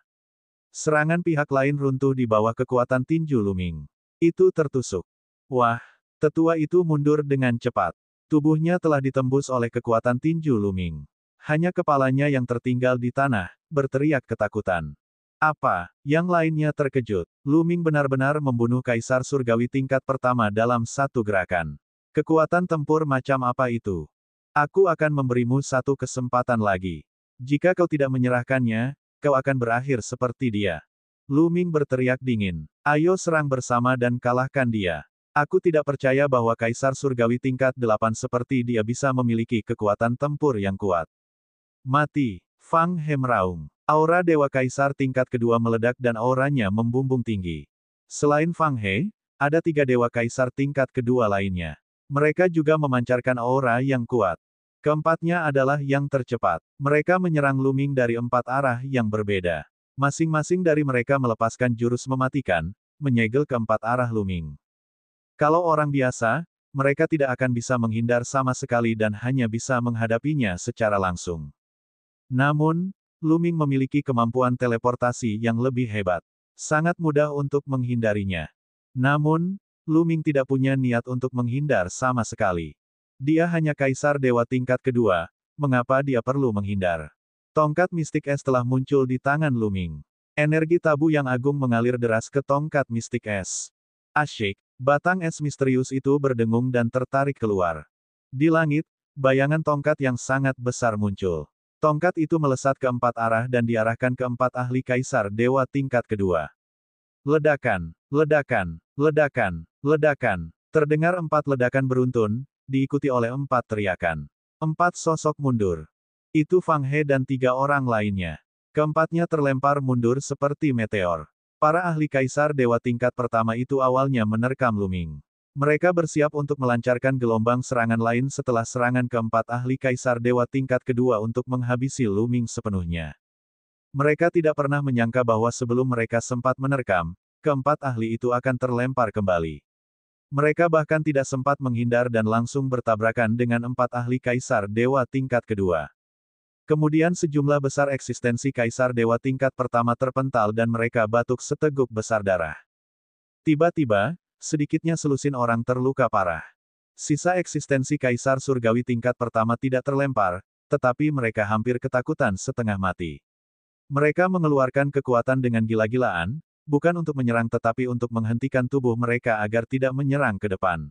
Serangan pihak lain runtuh di bawah kekuatan tinju Lu Ming. Itu tertusuk. Wah, tetua itu mundur dengan cepat. Tubuhnya telah ditembus oleh kekuatan tinju Lu Ming. Hanya kepalanya yang tertinggal di tanah, berteriak ketakutan. Apa? Yang lainnya terkejut. Lu Ming benar-benar membunuh kaisar surgawi tingkat pertama dalam satu gerakan. Kekuatan tempur macam apa itu? Aku akan memberimu satu kesempatan lagi. Jika kau tidak menyerahkannya, kau akan berakhir seperti dia. Lu Ming berteriak dingin. Ayo serang bersama dan kalahkan dia. Aku tidak percaya bahwa kaisar surgawi tingkat 8 seperti dia bisa memiliki kekuatan tempur yang kuat. Mati. Fang He meraung. Aura Dewa Kaisar tingkat kedua meledak dan auranya membumbung tinggi. Selain Fang He, ada 3 Dewa Kaisar tingkat kedua lainnya. Mereka juga memancarkan aura yang kuat. Keempatnya adalah yang tercepat. Mereka menyerang Lu Ming dari 4 arah yang berbeda. Masing-masing dari mereka melepaskan jurus mematikan, menyegel keempat arah Lu Ming. Kalau orang biasa, mereka tidak akan bisa menghindar sama sekali dan hanya bisa menghadapinya secara langsung. Namun, Lu Ming memiliki kemampuan teleportasi yang lebih hebat. Sangat mudah untuk menghindarinya. Namun, Lu Ming tidak punya niat untuk menghindar sama sekali. Dia hanya kaisar dewa tingkat kedua, mengapa dia perlu menghindar? Tongkat mistik es telah muncul di tangan Lu Ming. Energi tabu yang agung mengalir deras ke tongkat mistik es. Asyik, batang es misterius itu berdengung dan tertarik keluar. Di langit, bayangan tongkat yang sangat besar muncul. Tongkat itu melesat ke 4 arah dan diarahkan ke 4 ahli kaisar dewa tingkat kedua. Ledakan, ledakan, ledakan, ledakan. Terdengar 4 ledakan beruntun, diikuti oleh 4 teriakan. 4 sosok mundur. Itu Fang He dan 3 orang lainnya. Keempatnya terlempar mundur seperti meteor. Para ahli kaisar dewa tingkat pertama itu awalnya menerkam Lu Ming. Mereka bersiap untuk melancarkan gelombang serangan lain setelah serangan keempat ahli kaisar dewa tingkat kedua untuk menghabisi Lu Ming sepenuhnya. Mereka tidak pernah menyangka bahwa sebelum mereka sempat menerkam, keempat ahli itu akan terlempar kembali. Mereka bahkan tidak sempat menghindar dan langsung bertabrakan dengan 4 ahli kaisar dewa tingkat kedua. Kemudian sejumlah besar eksistensi kaisar dewa tingkat pertama terpental dan mereka batuk seteguk besar darah. Tiba-tiba, sedikitnya selusin orang terluka parah. Sisa eksistensi kaisar surgawi tingkat pertama tidak terlempar, tetapi mereka hampir ketakutan setengah mati. Mereka mengeluarkan kekuatan dengan gila-gilaan, bukan untuk menyerang tetapi untuk menghentikan tubuh mereka agar tidak menyerang ke depan.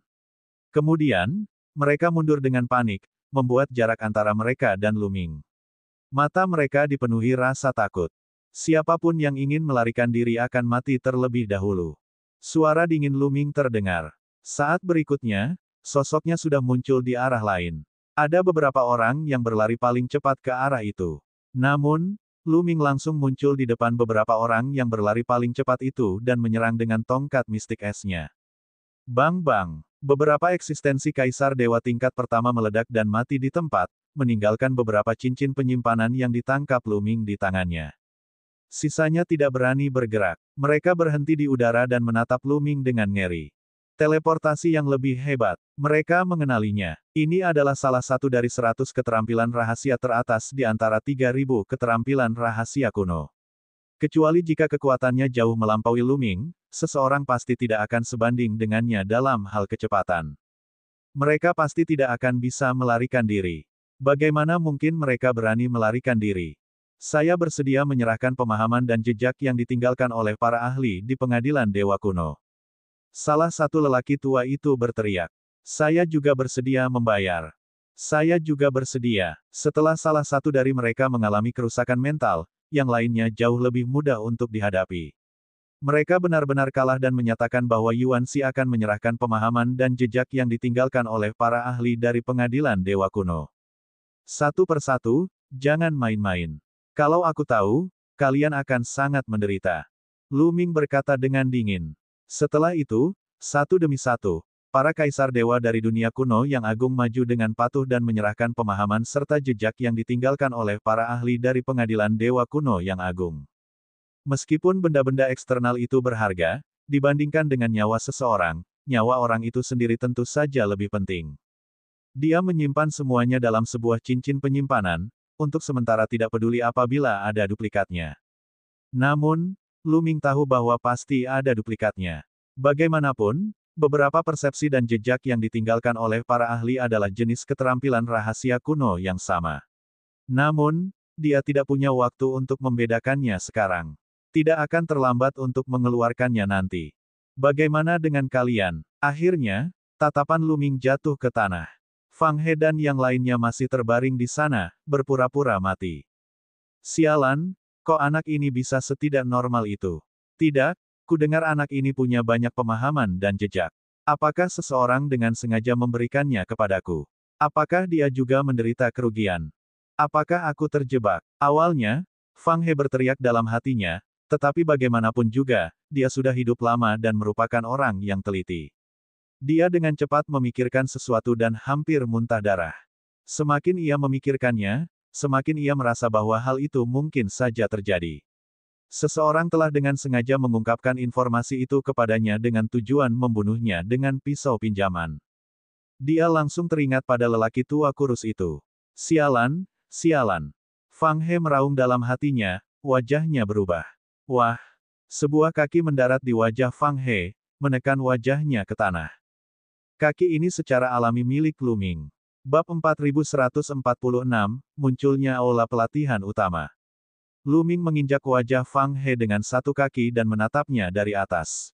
Kemudian, mereka mundur dengan panik, membuat jarak antara mereka dan Lu Ming. Mata mereka dipenuhi rasa takut. Siapapun yang ingin melarikan diri akan mati terlebih dahulu. Suara dingin Lu Ming terdengar. Saat berikutnya, sosoknya sudah muncul di arah lain. Ada beberapa orang yang berlari paling cepat ke arah itu. Namun, Lu Ming langsung muncul di depan beberapa orang yang berlari paling cepat itu dan menyerang dengan tongkat mistik esnya. Bang-bang. Beberapa eksistensi kaisar dewa tingkat pertama meledak dan mati di tempat, meninggalkan beberapa cincin penyimpanan yang ditangkap Lu Ming di tangannya. Sisanya tidak berani bergerak. Mereka berhenti di udara dan menatap Lu Ming dengan ngeri. Teleportasi yang lebih hebat. Mereka mengenalinya. Ini adalah salah satu dari 100 keterampilan rahasia teratas di antara 3.000 keterampilan rahasia kuno. Kecuali jika kekuatannya jauh melampaui Lu Ming, seseorang pasti tidak akan sebanding dengannya dalam hal kecepatan. Mereka pasti tidak akan bisa melarikan diri. Bagaimana mungkin mereka berani melarikan diri? Saya bersedia menyerahkan pemahaman dan jejak yang ditinggalkan oleh para ahli di pengadilan dewa kuno. Salah satu lelaki tua itu berteriak. Saya juga bersedia membayar. Saya juga bersedia. Setelah salah satu dari mereka mengalami kerusakan mental, yang lainnya jauh lebih mudah untuk dihadapi. Mereka benar-benar kalah dan menyatakan bahwa Yuan Xi akan menyerahkan pemahaman dan jejak yang ditinggalkan oleh para ahli dari pengadilan dewa kuno. Satu persatu, jangan main-main. Kalau aku tahu, kalian akan sangat menderita. Lu Ming berkata dengan dingin. Setelah itu, satu demi satu, para kaisar dewa dari dunia kuno yang agung maju dengan patuh dan menyerahkan pemahaman serta jejak yang ditinggalkan oleh para ahli dari pengadilan dewa kuno yang agung. Meskipun benda-benda eksternal itu berharga, dibandingkan dengan nyawa seseorang, nyawa orang itu sendiri tentu saja lebih penting. Dia menyimpan semuanya dalam sebuah cincin penyimpanan, untuk sementara tidak peduli apabila ada duplikatnya. Namun, Lu Ming tahu bahwa pasti ada duplikatnya. Bagaimanapun, beberapa persepsi dan jejak yang ditinggalkan oleh para ahli adalah jenis keterampilan rahasia kuno yang sama. Namun, dia tidak punya waktu untuk membedakannya sekarang. Tidak akan terlambat untuk mengeluarkannya nanti. Bagaimana dengan kalian? Akhirnya, tatapan Lu Ming jatuh ke tanah. Fang He dan yang lainnya masih terbaring di sana, berpura-pura mati. Sialan, kok anak ini bisa setidak normal itu? Tidak, ku dengar anak ini punya banyak pemahaman dan jejak. Apakah seseorang dengan sengaja memberikannya kepadaku? Apakah dia juga menderita kerugian? Apakah aku terjebak? Awalnya, Fang He berteriak dalam hatinya, tetapi bagaimanapun juga, dia sudah hidup lama dan merupakan orang yang teliti. Dia dengan cepat memikirkan sesuatu dan hampir muntah darah. Semakin ia memikirkannya, semakin ia merasa bahwa hal itu mungkin saja terjadi. Seseorang telah dengan sengaja mengungkapkan informasi itu kepadanya dengan tujuan membunuhnya dengan pisau pinjaman. Dia langsung teringat pada lelaki tua kurus itu. Sialan, sialan. Fang He meraung dalam hatinya, wajahnya berubah. Wah! Sebuah kaki mendarat di wajah Fang He, menekan wajahnya ke tanah. Kaki ini secara alami milik Lu Ming. Bab 4146, munculnya aula pelatihan utama. Lu Ming menginjak wajah Fang He dengan satu kaki dan menatapnya dari atas.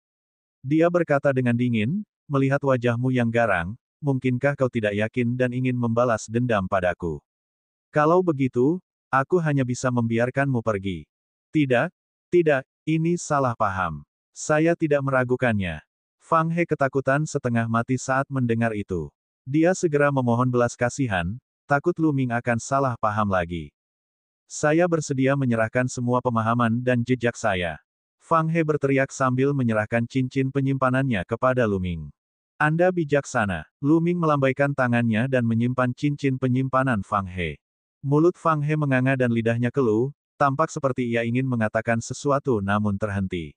Dia berkata dengan dingin, melihat wajahmu yang garang, mungkinkah kau tidak yakin dan ingin membalas dendam padaku? Kalau begitu, aku hanya bisa membiarkanmu pergi. Tidak, tidak, ini salah paham. Saya tidak meragukannya. Fang He ketakutan setengah mati saat mendengar itu. Dia segera memohon belas kasihan, takut Lu Ming akan salah paham lagi. Saya bersedia menyerahkan semua pemahaman dan jejak saya. Fang He berteriak sambil menyerahkan cincin penyimpanannya kepada Lu Ming. Anda bijaksana. Lu Ming melambaikan tangannya dan menyimpan cincin penyimpanan Fang He. Mulut Fang He menganga dan lidahnya keluh, tampak seperti ia ingin mengatakan sesuatu namun terhenti.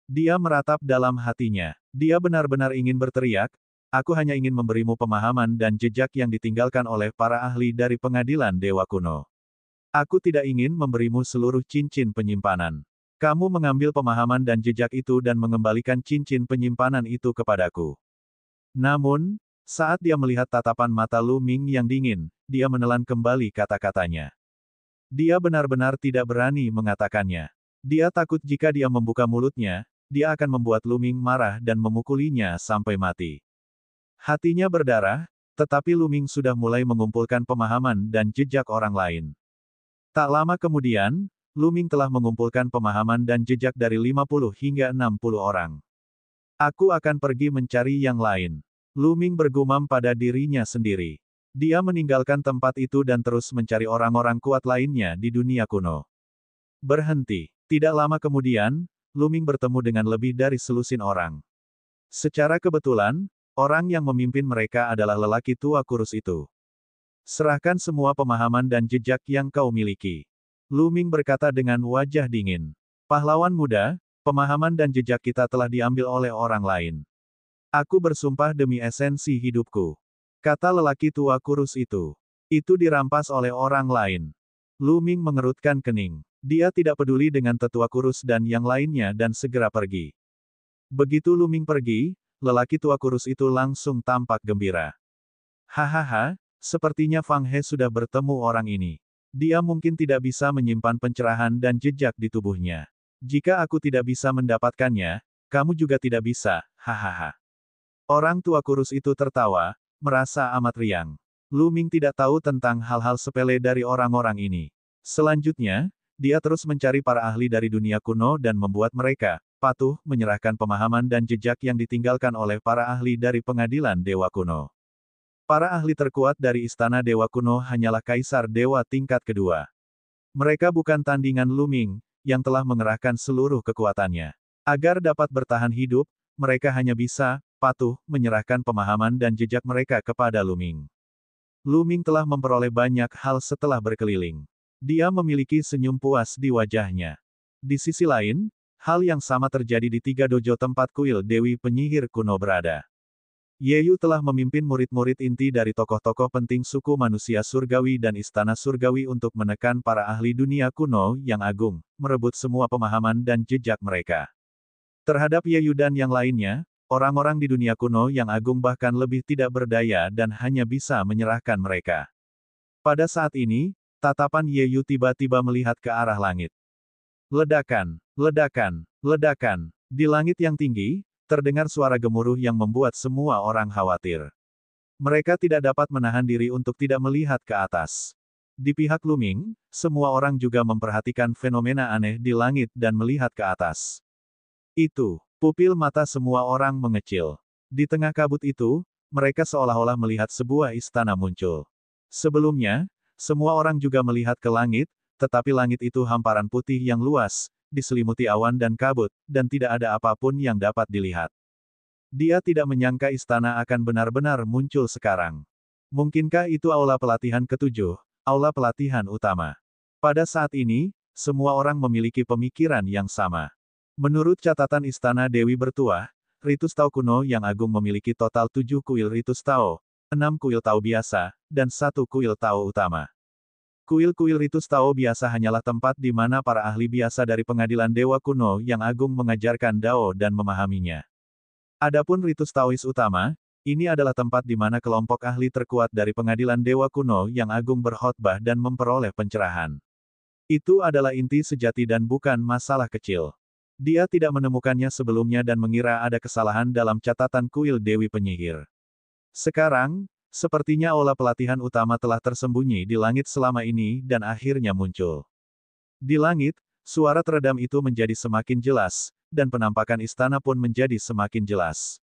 Dia meratap dalam hatinya. Dia benar-benar ingin berteriak, aku hanya ingin memberimu pemahaman dan jejak yang ditinggalkan oleh para ahli dari pengadilan Dewa Kuno. Aku tidak ingin memberimu seluruh cincin penyimpanan. Kamu mengambil pemahaman dan jejak itu dan mengembalikan cincin penyimpanan itu kepadaku. Namun, saat dia melihat tatapan mata Lu Ming yang dingin, dia menelan kembali kata-katanya. Dia benar-benar tidak berani mengatakannya. Dia takut jika dia membuka mulutnya, dia akan membuat Lu Ming marah dan memukulinya sampai mati. Hatinya berdarah, tetapi Lu Ming sudah mulai mengumpulkan pemahaman dan jejak orang lain. Tak lama kemudian, Lu Ming telah mengumpulkan pemahaman dan jejak dari 50 hingga 60 orang. Aku akan pergi mencari yang lain. Lu Ming bergumam pada dirinya sendiri. Dia meninggalkan tempat itu dan terus mencari orang-orang kuat lainnya di dunia kuno. Berhenti. Tidak lama kemudian, Lu Ming bertemu dengan lebih dari selusin orang. Secara kebetulan, orang yang memimpin mereka adalah lelaki tua kurus itu. Serahkan semua pemahaman dan jejak yang kau miliki. Lu Ming berkata dengan wajah dingin. Pahlawan muda, pemahaman dan jejak kita telah diambil oleh orang lain. Aku bersumpah demi esensi hidupku. Kata lelaki tua kurus itu. Itu dirampas oleh orang lain. Lu Ming mengerutkan kening. Dia tidak peduli dengan tetua kurus dan yang lainnya dan segera pergi. Begitu Lu Ming pergi, lelaki tua kurus itu langsung tampak gembira. Hahaha, sepertinya Fang He sudah bertemu orang ini. Dia mungkin tidak bisa menyimpan pencerahan dan jejak di tubuhnya. Jika aku tidak bisa mendapatkannya, kamu juga tidak bisa, hahaha. Orang tua kurus itu tertawa, merasa amat riang. Lu Ming tidak tahu tentang hal-hal sepele dari orang-orang ini. Selanjutnya, dia terus mencari para ahli dari dunia kuno dan membuat mereka patuh menyerahkan pemahaman dan jejak yang ditinggalkan oleh para ahli dari pengadilan Dewa Kuno. Para ahli terkuat dari Istana Dewa Kuno hanyalah Kaisar Dewa tingkat kedua. Mereka bukan tandingan Lu Ming, yang telah mengerahkan seluruh kekuatannya. Agar dapat bertahan hidup, mereka hanya bisa patuh menyerahkan pemahaman dan jejak mereka kepada Lu Ming. Lu Ming telah memperoleh banyak hal setelah berkeliling. Dia memiliki senyum puas di wajahnya. Di sisi lain, hal yang sama terjadi di 3 dojo tempat kuil Dewi Penyihir Kuno berada. Ye Yu telah memimpin murid-murid inti dari tokoh-tokoh penting suku manusia surgawi dan istana surgawi untuk menekan para ahli dunia kuno yang agung, merebut semua pemahaman dan jejak mereka. Terhadap Ye Yu dan yang lainnya, orang-orang di dunia kuno yang agung bahkan lebih tidak berdaya dan hanya bisa menyerahkan mereka. Pada saat ini, tatapan Ye Yu tiba-tiba melihat ke arah langit. Ledakan, ledakan, ledakan. Di langit yang tinggi, terdengar suara gemuruh yang membuat semua orang khawatir. Mereka tidak dapat menahan diri untuk tidak melihat ke atas. Di pihak Lu Ming, semua orang juga memperhatikan fenomena aneh di langit dan melihat ke atas. Itu, pupil mata semua orang mengecil. Di tengah kabut itu, mereka seolah-olah melihat sebuah istana muncul. Sebelumnya, semua orang juga melihat ke langit, tetapi langit itu hamparan putih yang luas, diselimuti awan dan kabut, dan tidak ada apapun yang dapat dilihat. Dia tidak menyangka istana akan benar-benar muncul sekarang. Mungkinkah itu aula pelatihan ke-7, aula pelatihan utama? Pada saat ini, semua orang memiliki pemikiran yang sama. Menurut catatan Istana Dewi Bertuah, Ritus Tao kuno yang agung memiliki total 7 kuil Ritus Tao, 6 kuil Tao biasa, dan 1 kuil Tao utama. Kuil-kuil Ritus Tao biasa hanyalah tempat di mana para ahli biasa dari pengadilan Dewa Kuno yang agung mengajarkan Dao dan memahaminya. Adapun Ritus Taois utama, Ini adalah tempat di mana kelompok ahli terkuat dari pengadilan Dewa Kuno yang agung berkhotbah dan memperoleh pencerahan. Itu adalah inti sejati dan bukan masalah kecil. Dia tidak menemukannya sebelumnya dan mengira ada kesalahan dalam catatan kuil Dewi Penyihir. Sekarang, sepertinya aula pelatihan utama telah tersembunyi di langit selama ini dan akhirnya muncul. Di langit, suara teredam itu menjadi semakin jelas, dan penampakan istana pun menjadi semakin jelas.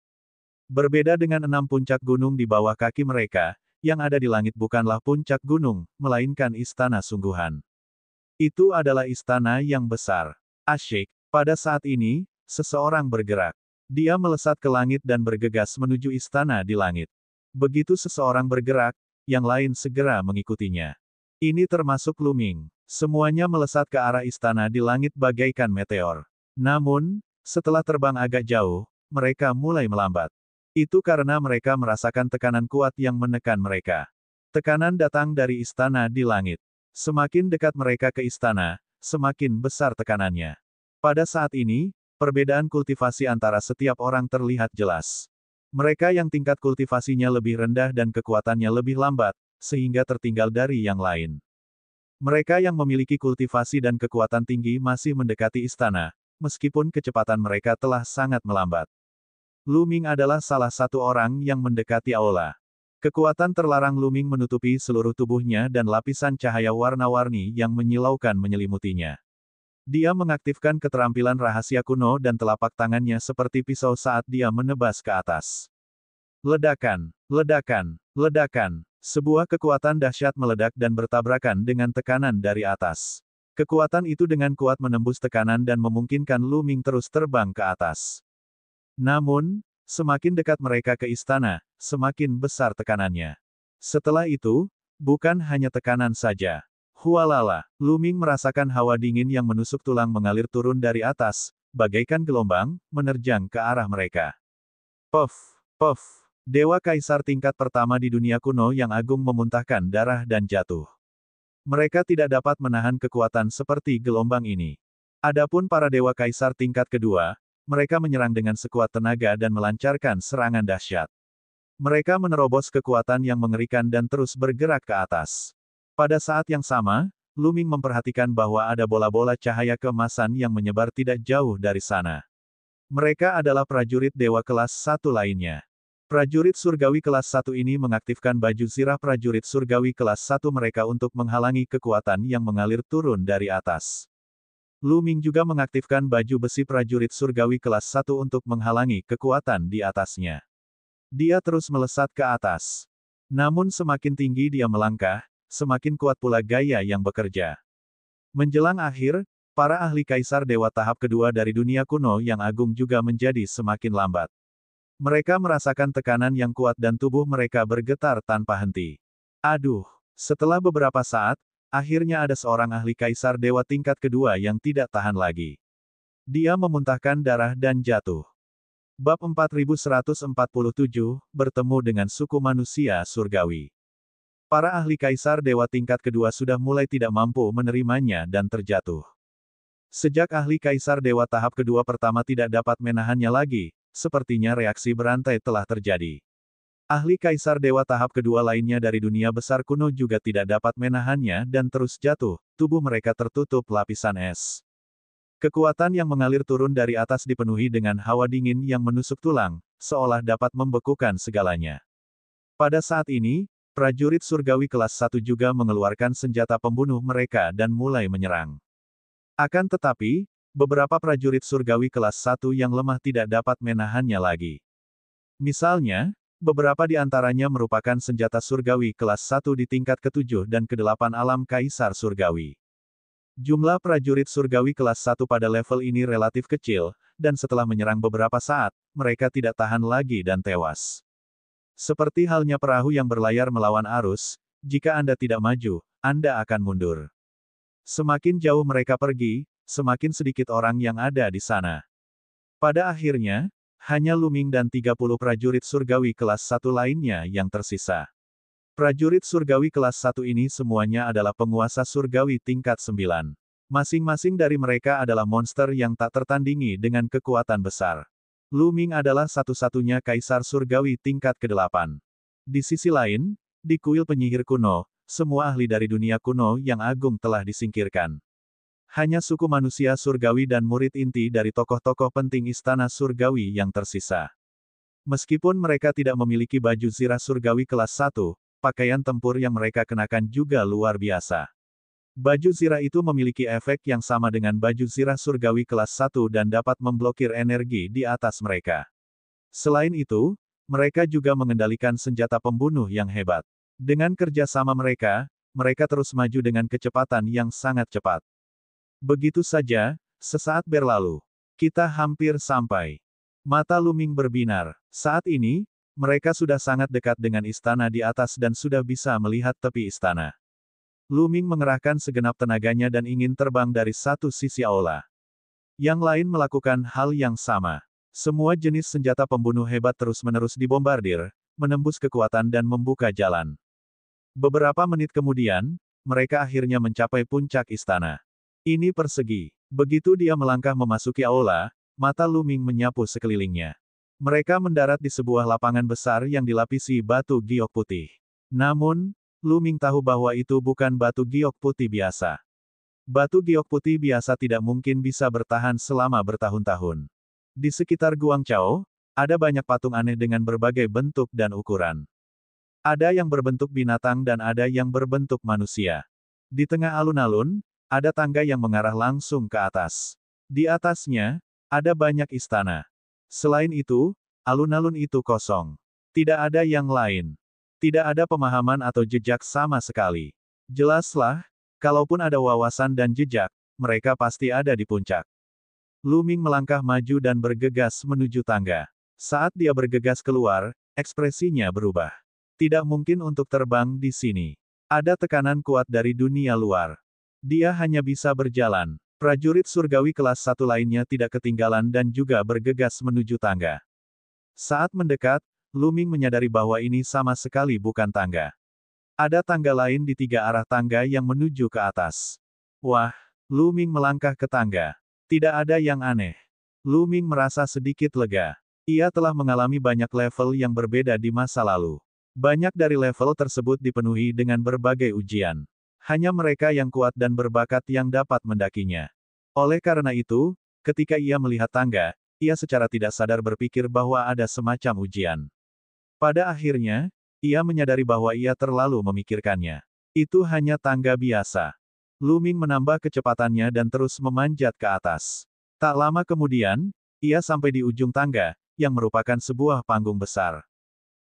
Berbeda dengan 6 puncak gunung di bawah kaki mereka, yang ada di langit bukanlah puncak gunung, melainkan istana sungguhan. Itu adalah istana yang besar. Asyik. Pada saat ini, seseorang bergerak. Dia melesat ke langit dan bergegas menuju istana di langit. Begitu seseorang bergerak, yang lain segera mengikutinya. Ini termasuk Lu Ming. Semuanya melesat ke arah istana di langit bagaikan meteor. Namun, setelah terbang agak jauh, mereka mulai melambat. Itu karena mereka merasakan tekanan kuat yang menekan mereka. Tekanan datang dari istana di langit. Semakin dekat mereka ke istana, semakin besar tekanannya. Pada saat ini, perbedaan kultivasi antara setiap orang terlihat jelas. Mereka yang tingkat kultivasinya lebih rendah dan kekuatannya lebih lambat, sehingga tertinggal dari yang lain. Mereka yang memiliki kultivasi dan kekuatan tinggi masih mendekati istana, meskipun kecepatan mereka telah sangat melambat. Lu Ming adalah salah satu orang yang mendekati aula. Kekuatan terlarang Lu Ming menutupi seluruh tubuhnya dan lapisan cahaya warna-warni yang menyilaukan menyelimutinya. Dia mengaktifkan keterampilan rahasia kuno dan telapak tangannya seperti pisau saat dia menebas ke atas. Ledakan, ledakan, ledakan. Sebuah kekuatan dahsyat meledak dan bertabrakan dengan tekanan dari atas. Kekuatan itu dengan kuat menembus tekanan dan memungkinkan Lu Ming terus terbang ke atas. Namun, semakin dekat mereka ke istana, semakin besar tekanannya. Setelah itu, bukan hanya tekanan saja. Hualala, Lu Ming merasakan hawa dingin yang menusuk tulang mengalir turun dari atas, bagaikan gelombang, menerjang ke arah mereka. Puff, puff. Dewa Kaisar tingkat pertama di dunia kuno yang agung memuntahkan darah dan jatuh. Mereka tidak dapat menahan kekuatan seperti gelombang ini. Adapun para Dewa Kaisar tingkat kedua, mereka menyerang dengan sekuat tenaga dan melancarkan serangan dahsyat. Mereka menerobos kekuatan yang mengerikan dan terus bergerak ke atas. Pada saat yang sama, Lu Ming memperhatikan bahwa ada bola-bola cahaya keemasan yang menyebar tidak jauh dari sana. Mereka adalah prajurit dewa kelas 1 lainnya. Prajurit surgawi kelas 1 ini mengaktifkan baju zirah prajurit surgawi kelas 1 mereka untuk menghalangi kekuatan yang mengalir turun dari atas. Lu Ming juga mengaktifkan baju besi prajurit surgawi kelas 1 untuk menghalangi kekuatan di atasnya. Dia terus melesat ke atas. Namun semakin tinggi dia melangkah, semakin kuat pula gaya yang bekerja. Menjelang akhir, para ahli kaisar dewa tahap kedua dari dunia kuno yang agung juga menjadi semakin lambat. Mereka merasakan tekanan yang kuat dan tubuh mereka bergetar tanpa henti. Aduh, setelah beberapa saat, akhirnya ada seorang ahli kaisar dewa tingkat kedua yang tidak tahan lagi. Dia memuntahkan darah dan jatuh. Bab 4147, bertemu dengan suku manusia surgawi. Para ahli kaisar dewa tingkat kedua sudah mulai tidak mampu menerimanya dan terjatuh. Sejak ahli kaisar dewa tahap kedua pertama tidak dapat menahannya lagi, sepertinya reaksi berantai telah terjadi. Ahli kaisar dewa tahap kedua lainnya dari dunia besar kuno juga tidak dapat menahannya dan terus jatuh, tubuh mereka tertutup lapisan es. Kekuatan yang mengalir turun dari atas dipenuhi dengan hawa dingin yang menusuk tulang, seolah dapat membekukan segalanya. Pada saat ini, prajurit surgawi kelas 1 juga mengeluarkan senjata pembunuh mereka dan mulai menyerang. Akan tetapi, beberapa prajurit surgawi kelas 1 yang lemah tidak dapat menahannya lagi. Misalnya, beberapa di antaranya merupakan senjata surgawi kelas 1 di tingkat ke-7 dan ke-8 alam kaisar surgawi. Jumlah prajurit surgawi kelas 1 pada level ini relatif kecil, dan setelah menyerang beberapa saat, mereka tidak tahan lagi dan tewas. Seperti halnya perahu yang berlayar melawan arus, jika Anda tidak maju, Anda akan mundur. Semakin jauh mereka pergi, semakin sedikit orang yang ada di sana. Pada akhirnya, hanya Lu Ming dan 30 prajurit surgawi kelas 1 lainnya yang tersisa. Prajurit surgawi kelas 1 ini semuanya adalah penguasa surgawi tingkat 9. Masing-masing dari mereka adalah monster yang tak tertandingi dengan kekuatan besar. Lu Ming adalah satu-satunya kaisar surgawi tingkat ke-8. Di sisi lain, di kuil penyihir kuno, semua ahli dari dunia kuno yang agung telah disingkirkan. Hanya suku manusia surgawi dan murid inti dari tokoh-tokoh penting istana surgawi yang tersisa. Meskipun mereka tidak memiliki baju zirah surgawi kelas 1, pakaian tempur yang mereka kenakan juga luar biasa. Baju zirah itu memiliki efek yang sama dengan baju zirah surgawi kelas 1 dan dapat memblokir energi di atas mereka. Selain itu, mereka juga mengendalikan senjata pembunuh yang hebat. Dengan kerja sama mereka, mereka terus maju dengan kecepatan yang sangat cepat. Begitu saja, sesaat berlalu. Kita hampir sampai. Mata Lu Ming berbinar. Saat ini, mereka sudah sangat dekat dengan istana di atas dan sudah bisa melihat tepi istana. Lu Ming mengerahkan segenap tenaganya dan ingin terbang dari satu sisi aula. Yang lain melakukan hal yang sama. Semua jenis senjata pembunuh hebat terus-menerus dibombardir, menembus kekuatan dan membuka jalan. Beberapa menit kemudian, mereka akhirnya mencapai puncak istana. Ini persegi. Begitu dia melangkah memasuki aula, mata Lu Ming menyapu sekelilingnya. Mereka mendarat di sebuah lapangan besar yang dilapisi batu giok putih. Namun, Lu Ming tahu bahwa itu bukan batu giok putih biasa. Batu giok putih biasa tidak mungkin bisa bertahan selama bertahun-tahun. Di sekitar Guangzhou, ada banyak patung aneh dengan berbagai bentuk dan ukuran. Ada yang berbentuk binatang dan ada yang berbentuk manusia. Di tengah alun-alun, ada tangga yang mengarah langsung ke atas. Di atasnya, ada banyak istana. Selain itu, alun-alun itu kosong. Tidak ada yang lain. Tidak ada pemahaman atau jejak sama sekali. Jelaslah, kalaupun ada wawasan dan jejak, mereka pasti ada di puncak. Lu Ming melangkah maju dan bergegas menuju tangga. Saat dia bergegas keluar, ekspresinya berubah. Tidak mungkin untuk terbang di sini. Ada tekanan kuat dari dunia luar. Dia hanya bisa berjalan. Prajurit surgawi kelas 1 lainnya tidak ketinggalan dan juga bergegas menuju tangga. Saat mendekat, Lu Ming menyadari bahwa ini sama sekali bukan tangga. Ada tangga lain di 3 arah tangga yang menuju ke atas. Wah, Lu Ming melangkah ke tangga. Tidak ada yang aneh. Lu Ming merasa sedikit lega. Ia telah mengalami banyak level yang berbeda di masa lalu. Banyak dari level tersebut dipenuhi dengan berbagai ujian. Hanya mereka yang kuat dan berbakat yang dapat mendakinya. Oleh karena itu, ketika ia melihat tangga, ia secara tidak sadar berpikir bahwa ada semacam ujian. Pada akhirnya, ia menyadari bahwa ia terlalu memikirkannya. Itu hanya tangga biasa. Lu Ming menambah kecepatannya dan terus memanjat ke atas. Tak lama kemudian, ia sampai di ujung tangga, yang merupakan sebuah panggung besar.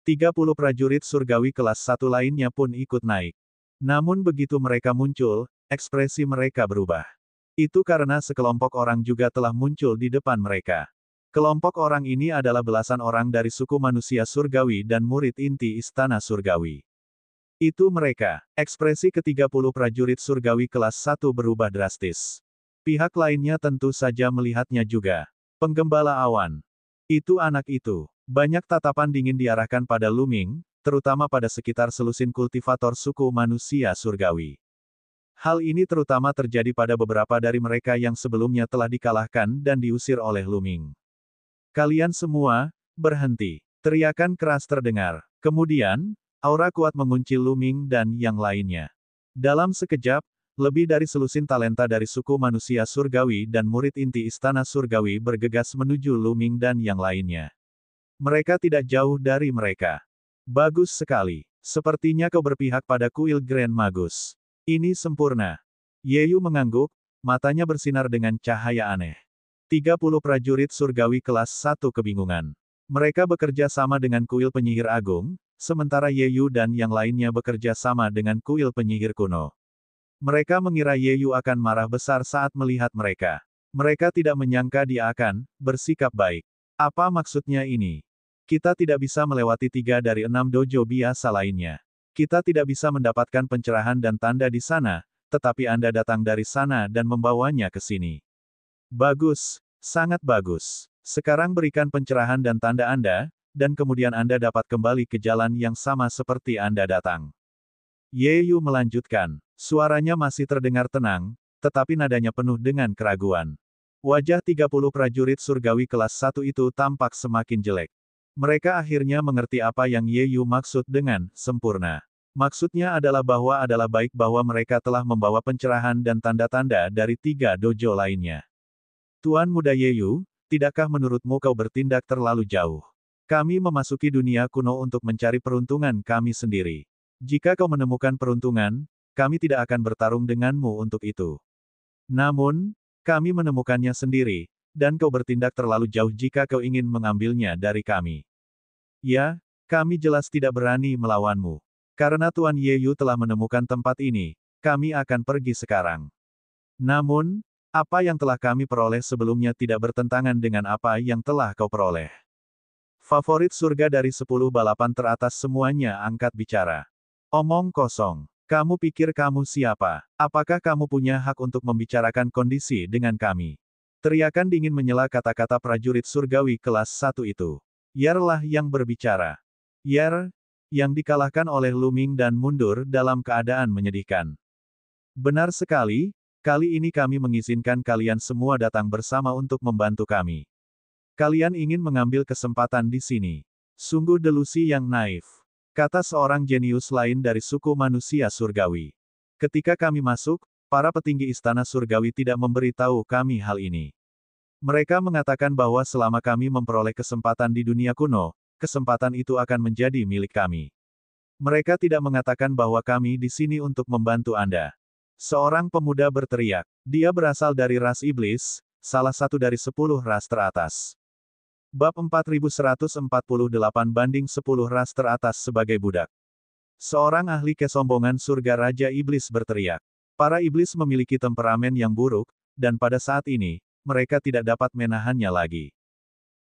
30 prajurit surgawi kelas 1 lainnya pun ikut naik. Namun begitu mereka muncul, ekspresi mereka berubah. Itu karena sekelompok orang juga telah muncul di depan mereka. Kelompok orang ini adalah belasan orang dari suku manusia surgawi dan murid inti istana surgawi. Itu mereka. Ekspresi ke-30 prajurit surgawi kelas 1 berubah drastis. Pihak lainnya tentu saja melihatnya juga. Penggembala awan. Itu anak itu. Banyak tatapan dingin diarahkan pada Lu Ming, terutama pada sekitar selusin kultivator suku manusia surgawi. Hal ini terutama terjadi pada beberapa dari mereka yang sebelumnya telah dikalahkan dan diusir oleh Lu Ming. Kalian semua, berhenti. Teriakan keras terdengar. Kemudian, aura kuat mengunci Lu Ming dan yang lainnya. Dalam sekejap, lebih dari selusin talenta dari suku manusia surgawi dan murid inti istana surgawi bergegas menuju Lu Ming dan yang lainnya. Mereka tidak jauh dari mereka. Bagus sekali. Sepertinya kau berpihak pada kuil Grand Magus. Ini sempurna. Ye Yu mengangguk, matanya bersinar dengan cahaya aneh. 30 prajurit surgawi kelas 1 kebingungan. Mereka bekerja sama dengan kuil penyihir agung, sementara Ye Yu dan yang lainnya bekerja sama dengan kuil penyihir kuno. Mereka mengira Ye Yu akan marah besar saat melihat mereka. Mereka tidak menyangka dia akan bersikap baik. Apa maksudnya ini? Kita tidak bisa melewati 3 dari 6 dojo biasa lainnya. Kita tidak bisa mendapatkan pencerahan dan tanda di sana, tetapi Anda datang dari sana dan membawanya ke sini. Bagus, sangat bagus. Sekarang berikan pencerahan dan tanda Anda, dan kemudian Anda dapat kembali ke jalan yang sama seperti Anda datang. Ye Yu melanjutkan. Suaranya masih terdengar tenang, tetapi nadanya penuh dengan keraguan. Wajah 30 prajurit surgawi kelas 1 itu tampak semakin jelek. Mereka akhirnya mengerti apa yang Ye Yu maksud dengan sempurna. Maksudnya adalah baik bahwa mereka telah membawa pencerahan dan tanda-tanda dari 3 dojo lainnya. Tuan Muda Ye Yu, tidakkah menurutmu kau bertindak terlalu jauh? Kami memasuki dunia kuno untuk mencari peruntungan kami sendiri. Jika kau menemukan peruntungan, kami tidak akan bertarung denganmu untuk itu. Namun, kami menemukannya sendiri, dan kau bertindak terlalu jauh jika kau ingin mengambilnya dari kami. Ya, kami jelas tidak berani melawanmu. Karena Tuan Ye Yu telah menemukan tempat ini, kami akan pergi sekarang. Namun, apa yang telah kami peroleh sebelumnya tidak bertentangan dengan apa yang telah kau peroleh. Favorit surga dari 10 balapan teratas semuanya angkat bicara. Omong kosong. Kamu pikir kamu siapa? Apakah kamu punya hak untuk membicarakan kondisi dengan kami? Teriakan dingin menyela kata-kata prajurit surgawi kelas 1 itu. Yerlah yang berbicara. Yer, yang dikalahkan oleh Luming dan mundur dalam keadaan menyedihkan. Benar sekali, kali ini kami mengizinkan kalian semua datang bersama untuk membantu kami. Kalian ingin mengambil kesempatan di sini. Sungguh delusi yang naif. Kata seorang jenius lain dari suku manusia surgawi. Ketika kami masuk, para petinggi istana surgawi tidak memberitahu kami hal ini. Mereka mengatakan bahwa selama kami memperoleh kesempatan di dunia kuno, kesempatan itu akan menjadi milik kami. Mereka tidak mengatakan bahwa kami di sini untuk membantu Anda. Seorang pemuda berteriak. Dia berasal dari ras iblis, salah satu dari 10 ras teratas. Bab 4148-10 ras teratas sebagai budak. Seorang ahli kesombongan surga Raja Iblis berteriak. Para iblis memiliki temperamen yang buruk, dan pada saat ini, mereka tidak dapat menahannya lagi.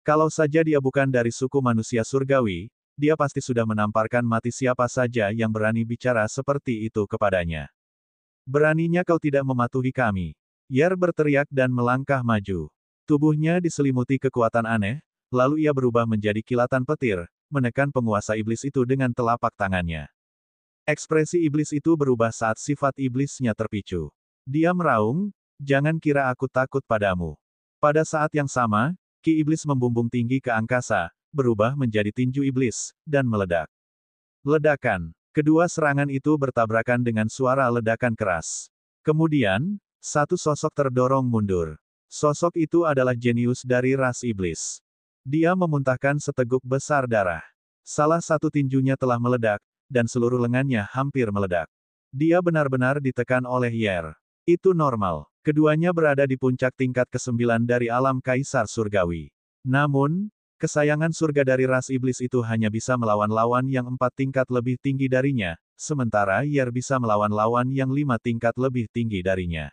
Kalau saja dia bukan dari suku manusia surgawi, dia pasti sudah menamparkan mati siapa saja yang berani bicara seperti itu kepadanya. Beraninya kau tidak mematuhi kami. Yer berteriak dan melangkah maju. Tubuhnya diselimuti kekuatan aneh, lalu ia berubah menjadi kilatan petir, menekan penguasa iblis itu dengan telapak tangannya. Ekspresi iblis itu berubah saat sifat iblisnya terpicu. Dia meraung, jangan kira aku takut padamu. Pada saat yang sama, ki iblis membumbung tinggi ke angkasa, berubah menjadi tinju iblis, dan meledak. Ledakan. Kedua serangan itu bertabrakan dengan suara ledakan keras. Kemudian, satu sosok terdorong mundur. Sosok itu adalah jenius dari ras iblis. Dia memuntahkan seteguk besar darah. Salah satu tinjunya telah meledak, dan seluruh lengannya hampir meledak. Dia benar-benar ditekan oleh Yer. Itu normal. Keduanya berada di puncak tingkat ke-9 dari alam kaisar surgawi. Namun, kesayangan surga dari ras iblis itu hanya bisa melawan lawan yang 4 tingkat lebih tinggi darinya, sementara Yer bisa melawan lawan yang 5 tingkat lebih tinggi darinya.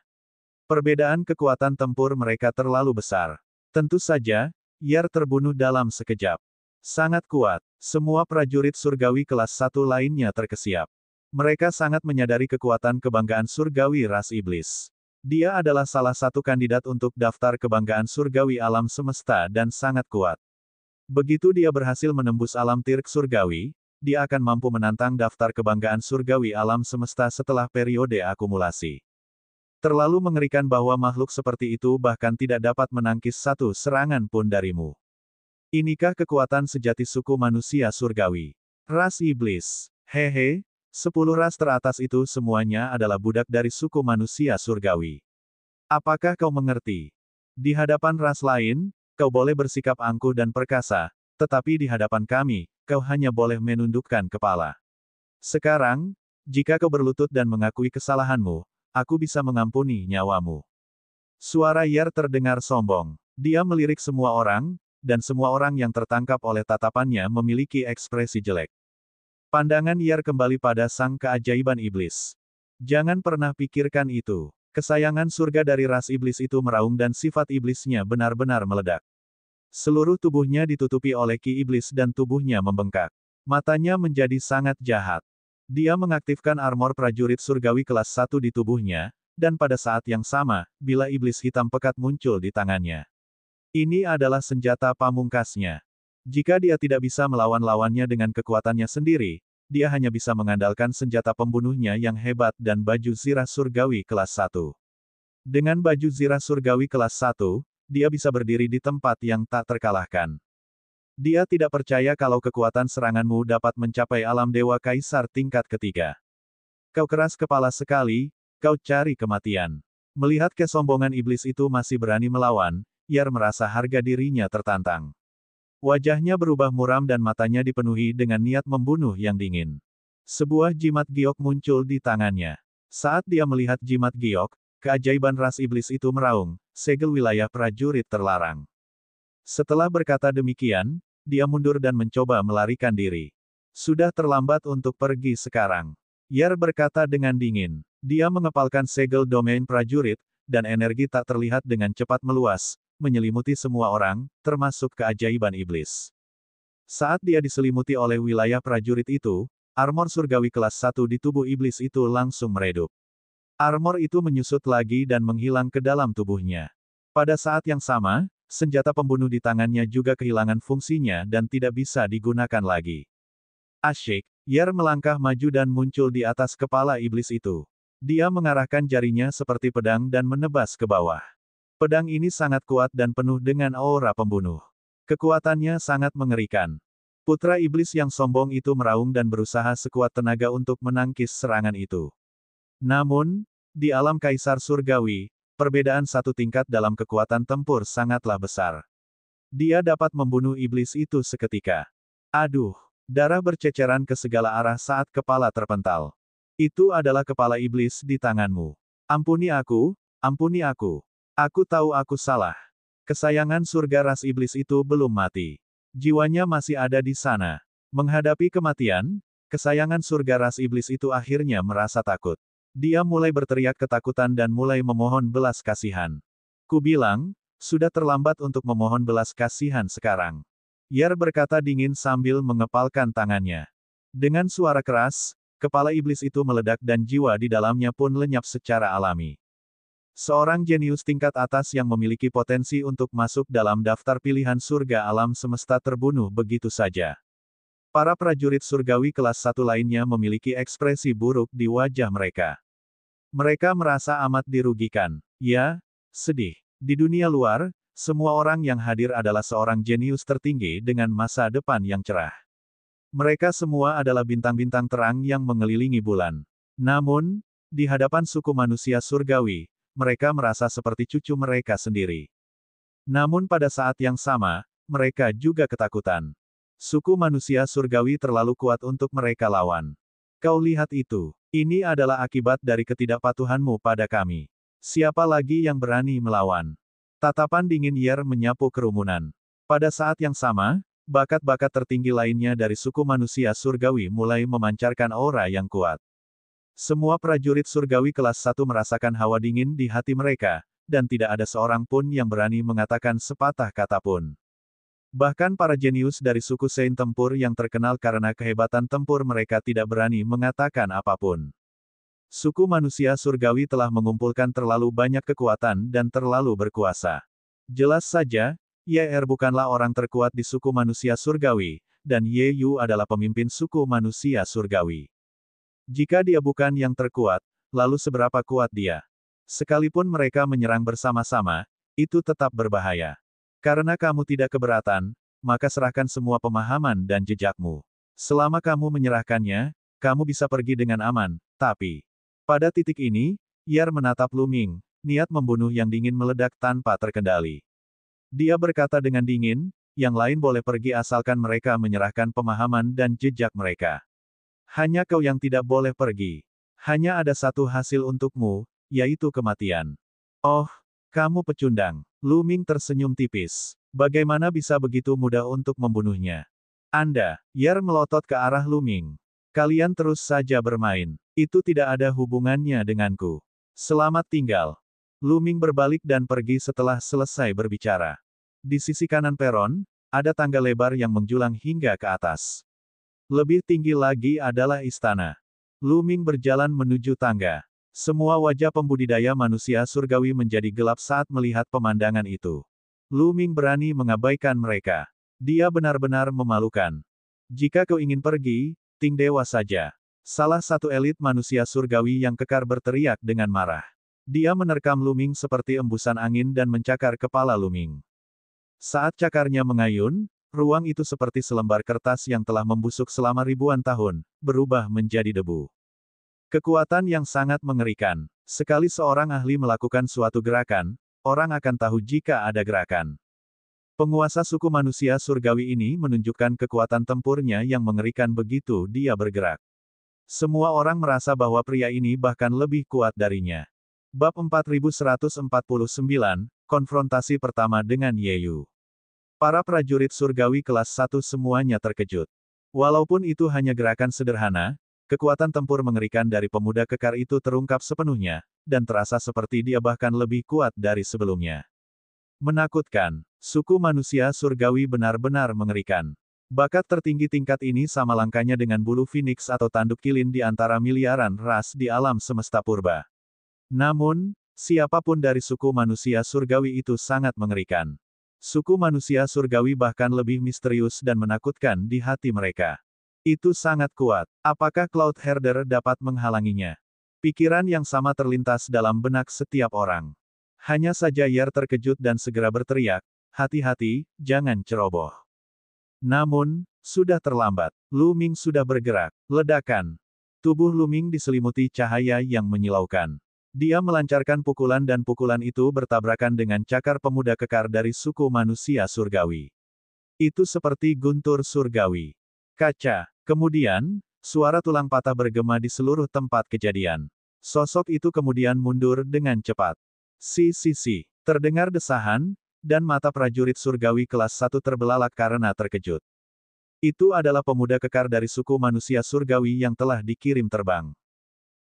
Perbedaan kekuatan tempur mereka terlalu besar. Tentu saja, Yer terbunuh dalam sekejap. Sangat kuat. Semua prajurit surgawi kelas 1 lainnya terkesiap. Mereka sangat menyadari kekuatan kebanggaan surgawi ras iblis. Dia adalah salah satu kandidat untuk daftar kebanggaan surgawi alam semesta dan sangat kuat. Begitu dia berhasil menembus alam tirk surgawi, dia akan mampu menantang daftar kebanggaan surgawi alam semesta setelah periode akumulasi. Terlalu mengerikan bahwa makhluk seperti itu bahkan tidak dapat menangkis satu serangan pun darimu. Inikah kekuatan sejati suku manusia surgawi? Ras iblis. Hehe, 10 ras teratas itu semuanya adalah budak dari suku manusia surgawi. Apakah kau mengerti? Di hadapan ras lain, kau boleh bersikap angkuh dan perkasa, tetapi di hadapan kami, kau hanya boleh menundukkan kepala. Sekarang, jika kau berlutut dan mengakui kesalahanmu, aku bisa mengampuni nyawamu. Suara Yer terdengar sombong. Dia melirik semua orang, dan semua orang yang tertangkap oleh tatapannya memiliki ekspresi jelek. Pandangan Yer kembali pada sang keajaiban iblis. Jangan pernah pikirkan itu. Kesayangan surga dari ras iblis itu meraung dan sifat iblisnya benar-benar meledak. Seluruh tubuhnya ditutupi oleh ki iblis dan tubuhnya membengkak. Matanya menjadi sangat jahat. Dia mengaktifkan armor prajurit surgawi kelas 1 di tubuhnya, dan pada saat yang sama, bila iblis hitam pekat muncul di tangannya. Ini adalah senjata pamungkasnya. Jika dia tidak bisa melawan lawannya dengan kekuatannya sendiri, dia hanya bisa mengandalkan senjata pembunuhnya yang hebat dan baju zirah surgawi kelas 1. Dengan baju zirah surgawi kelas 1, dia bisa berdiri di tempat yang tak terkalahkan. Dia tidak percaya kalau kekuatan seranganmu dapat mencapai alam dewa kaisar tingkat ketiga. Kau keras kepala sekali, kau cari kematian. Melihat kesombongan iblis itu masih berani melawan, Yer merasa harga dirinya tertantang. Wajahnya berubah muram dan matanya dipenuhi dengan niat membunuh yang dingin. Sebuah jimat giok muncul di tangannya. Saat dia melihat jimat giok, keajaiban ras iblis itu meraung, segel wilayah prajurit terlarang. Setelah berkata demikian, dia mundur dan mencoba melarikan diri. Sudah terlambat untuk pergi sekarang. Yer berkata dengan dingin. Dia mengepalkan segel domain prajurit, dan energi tak terlihat dengan cepat meluas, menyelimuti semua orang, termasuk keajaiban iblis. Saat dia diselimuti oleh wilayah prajurit itu, armor surgawi kelas 1 di tubuh iblis itu langsung meredup. Armor itu menyusut lagi dan menghilang ke dalam tubuhnya. Pada saat yang sama, senjata pembunuh di tangannya juga kehilangan fungsinya dan tidak bisa digunakan lagi. Asyik, Yer melangkah maju dan muncul di atas kepala iblis itu. Dia mengarahkan jarinya seperti pedang dan menebas ke bawah. Pedang ini sangat kuat dan penuh dengan aura pembunuh. Kekuatannya sangat mengerikan. Putra iblis yang sombong itu meraung dan berusaha sekuat tenaga untuk menangkis serangan itu. Namun, di alam kaisar surgawi, perbedaan satu tingkat dalam kekuatan tempur sangatlah besar. Dia dapat membunuh iblis itu seketika. Aduh, darah berceceran ke segala arah saat kepala terpental. Itu adalah kepala iblis di tanganmu. Ampuni aku, ampuni aku. Aku tahu aku salah. Kesayangan surga ras iblis itu belum mati. Jiwanya masih ada di sana. Menghadapi kematian, kesayangan surga ras iblis itu akhirnya merasa takut. Dia mulai berteriak ketakutan dan mulai memohon belas kasihan. Kubilang, sudah terlambat untuk memohon belas kasihan sekarang. Yer berkata dingin sambil mengepalkan tangannya. Dengan suara keras, kepala iblis itu meledak dan jiwa di dalamnya pun lenyap secara alami. Seorang jenius tingkat atas yang memiliki potensi untuk masuk dalam daftar pilihan surga alam semesta terbunuh begitu saja. Para prajurit surgawi kelas 1 lainnya memiliki ekspresi buruk di wajah mereka. Mereka merasa amat dirugikan. Ya, sedih. Di dunia luar, semua orang yang hadir adalah seorang jenius tertinggi dengan masa depan yang cerah. Mereka semua adalah bintang-bintang terang yang mengelilingi bulan. Namun, di hadapan suku manusia surgawi, mereka merasa seperti cucu mereka sendiri. Namun pada saat yang sama, mereka juga ketakutan. Suku manusia surgawi terlalu kuat untuk mereka lawan. Kau lihat itu. Ini adalah akibat dari ketidakpatuhanmu pada kami. Siapa lagi yang berani melawan? Tatapan dingin Yer menyapu kerumunan. Pada saat yang sama, bakat-bakat tertinggi lainnya dari suku manusia surgawi mulai memancarkan aura yang kuat. Semua prajurit surgawi kelas 1 merasakan hawa dingin di hati mereka, dan tidak ada seorang pun yang berani mengatakan sepatah kata pun. Bahkan para jenius dari suku Sein tempur yang terkenal karena kehebatan tempur mereka tidak berani mengatakan apapun. Suku manusia surgawi telah mengumpulkan terlalu banyak kekuatan dan terlalu berkuasa. Jelas saja, Yer bukanlah orang terkuat di suku manusia surgawi, dan Ye Yu adalah pemimpin suku manusia surgawi. Jika dia bukan yang terkuat, lalu seberapa kuat dia? Sekalipun mereka menyerang bersama-sama, itu tetap berbahaya. Karena kamu tidak keberatan, maka serahkan semua pemahaman dan jejakmu. Selama kamu menyerahkannya, kamu bisa pergi dengan aman, tapi... Pada titik ini, Yer menatap Lu Ming, niat membunuh yang dingin meledak tanpa terkendali. Dia berkata dengan dingin, yang lain boleh pergi asalkan mereka menyerahkan pemahaman dan jejak mereka. Hanya kau yang tidak boleh pergi. Hanya ada satu hasil untukmu, yaitu kematian. Oh, kamu pecundang. Lu Ming tersenyum tipis. Bagaimana bisa begitu mudah untuk membunuhnya? Anda, Yer melotot ke arah Lu Ming. Kalian terus saja bermain. Itu tidak ada hubungannya denganku. Selamat tinggal. Lu Ming berbalik dan pergi setelah selesai berbicara. Di sisi kanan peron, ada tangga lebar yang menjulang hingga ke atas. Lebih tinggi lagi adalah istana. Lu Ming berjalan menuju tangga. Semua wajah pembudidaya manusia surgawi menjadi gelap saat melihat pemandangan itu. Lu Ming berani mengabaikan mereka. Dia benar-benar memalukan. Jika kau ingin pergi, Ting Dewa saja. Salah satu elit manusia surgawi yang kekar berteriak dengan marah. Dia menerkam Luming seperti embusan angin dan mencakar kepala Luming. Saat cakarnya mengayun, ruang itu seperti selembar kertas yang telah membusuk selama ribuan tahun, berubah menjadi debu. Kekuatan yang sangat mengerikan. Sekali seorang ahli melakukan suatu gerakan, orang akan tahu jika ada gerakan. Penguasa suku manusia surgawi ini menunjukkan kekuatan tempurnya yang mengerikan begitu dia bergerak. Semua orang merasa bahwa pria ini bahkan lebih kuat darinya. Bab 4149, Konfrontasi pertama dengan Yeyu. Para prajurit surgawi kelas 1 semuanya terkejut. Walaupun itu hanya gerakan sederhana, kekuatan tempur mengerikan dari pemuda kekar itu terungkap sepenuhnya, dan terasa seperti dia bahkan lebih kuat dari sebelumnya. Menakutkan. Suku manusia surgawi benar-benar mengerikan. Bakat tertinggi tingkat ini sama langkahnya dengan bulu phoenix atau tanduk kilin di antara miliaran ras di alam semesta purba. Namun, siapapun dari suku manusia surgawi itu sangat mengerikan. Suku manusia surgawi bahkan lebih misterius dan menakutkan di hati mereka. Itu sangat kuat. Apakah Cloud Herder dapat menghalanginya? Pikiran yang sama terlintas dalam benak setiap orang. Hanya saja Yer terkejut dan segera berteriak, "Hati-hati, jangan ceroboh." Namun, sudah terlambat. Luming sudah bergerak. Ledakan. Tubuh Luming diselimuti cahaya yang menyilaukan. Dia melancarkan pukulan dan pukulan itu bertabrakan dengan cakar pemuda kekar dari suku manusia surgawi. Itu seperti guntur surgawi. Kaca. Kemudian, suara tulang patah bergema di seluruh tempat kejadian. Sosok itu kemudian mundur dengan cepat. Si. Terdengar desahan, dan mata prajurit surgawi kelas 1 terbelalak karena terkejut. Itu adalah pemuda kekar dari suku manusia surgawi yang telah dikirim terbang.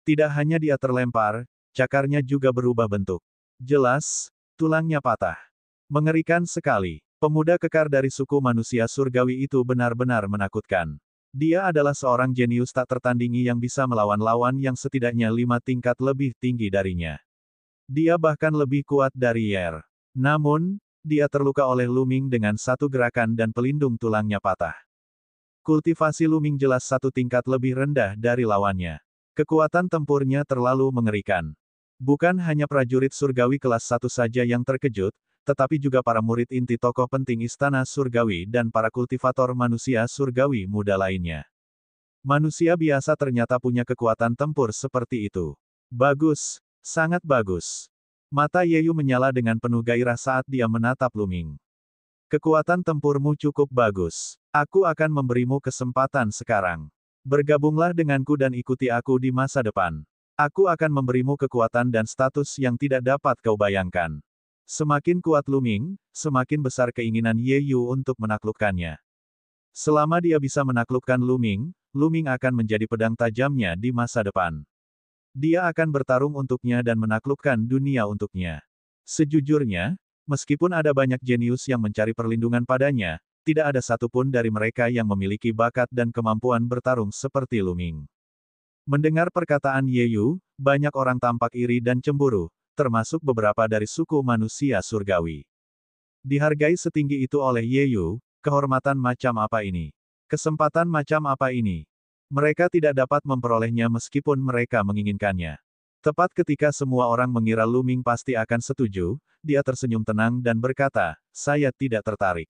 Tidak hanya dia terlempar, cakarnya juga berubah bentuk. Jelas, tulangnya patah. Mengerikan sekali. Pemuda kekar dari suku manusia surgawi itu benar-benar menakutkan. Dia adalah seorang jenius tak tertandingi yang bisa melawan lawan yang setidaknya 5 tingkat lebih tinggi darinya. Dia bahkan lebih kuat dari Yer. Namun, dia terluka oleh Luming dengan satu gerakan dan pelindung tulangnya patah. Kultivasi Luming jelas satu tingkat lebih rendah dari lawannya. Kekuatan tempurnya terlalu mengerikan. Bukan hanya prajurit surgawi kelas 1 saja yang terkejut, tetapi juga para murid inti tokoh penting istana surgawi dan para kultivator manusia surgawi muda lainnya. Manusia biasa ternyata punya kekuatan tempur seperti itu. Bagus, sangat bagus. Mata Yeyu menyala dengan penuh gairah saat dia menatap Luming. Kekuatan tempurmu cukup bagus. Aku akan memberimu kesempatan sekarang. Bergabunglah denganku dan ikuti aku di masa depan. Aku akan memberimu kekuatan dan status yang tidak dapat kau bayangkan. Semakin kuat Luming, semakin besar keinginan Yeyu untuk menaklukkannya. Selama dia bisa menaklukkan Luming, Luming akan menjadi pedang tajamnya di masa depan. Dia akan bertarung untuknya dan menaklukkan dunia untuknya. Sejujurnya, meskipun ada banyak jenius yang mencari perlindungan padanya, tidak ada satupun dari mereka yang memiliki bakat dan kemampuan bertarung seperti Luming. Mendengar perkataan Yeyu, banyak orang tampak iri dan cemburu, termasuk beberapa dari suku manusia surgawi. Dihargai setinggi itu oleh Yeyu, kehormatan macam apa ini? Kesempatan macam apa ini? Mereka tidak dapat memperolehnya meskipun mereka menginginkannya. Tepat ketika semua orang mengira Luming pasti akan setuju, dia tersenyum tenang dan berkata, "Saya tidak tertarik."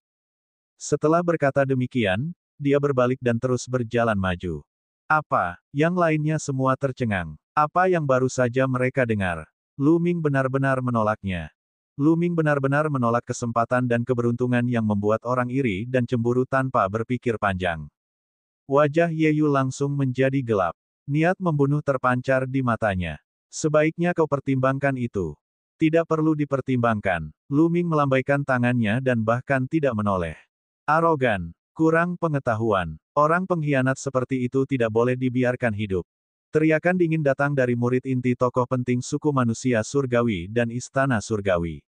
Setelah berkata demikian, dia berbalik dan terus berjalan maju. Apa? Yang lainnya semua tercengang. Apa yang baru saja mereka dengar? Luming benar-benar menolaknya. Luming benar-benar menolak kesempatan dan keberuntungan yang membuat orang iri dan cemburu tanpa berpikir panjang. Wajah Yeyu langsung menjadi gelap. Niat membunuh terpancar di matanya. Sebaiknya kau pertimbangkan itu. Tidak perlu dipertimbangkan. Luming melambaikan tangannya dan bahkan tidak menoleh. Arogan. Kurang pengetahuan. Orang pengkhianat seperti itu tidak boleh dibiarkan hidup. Teriakan dingin datang dari murid inti tokoh penting suku manusia surgawi dan istana surgawi.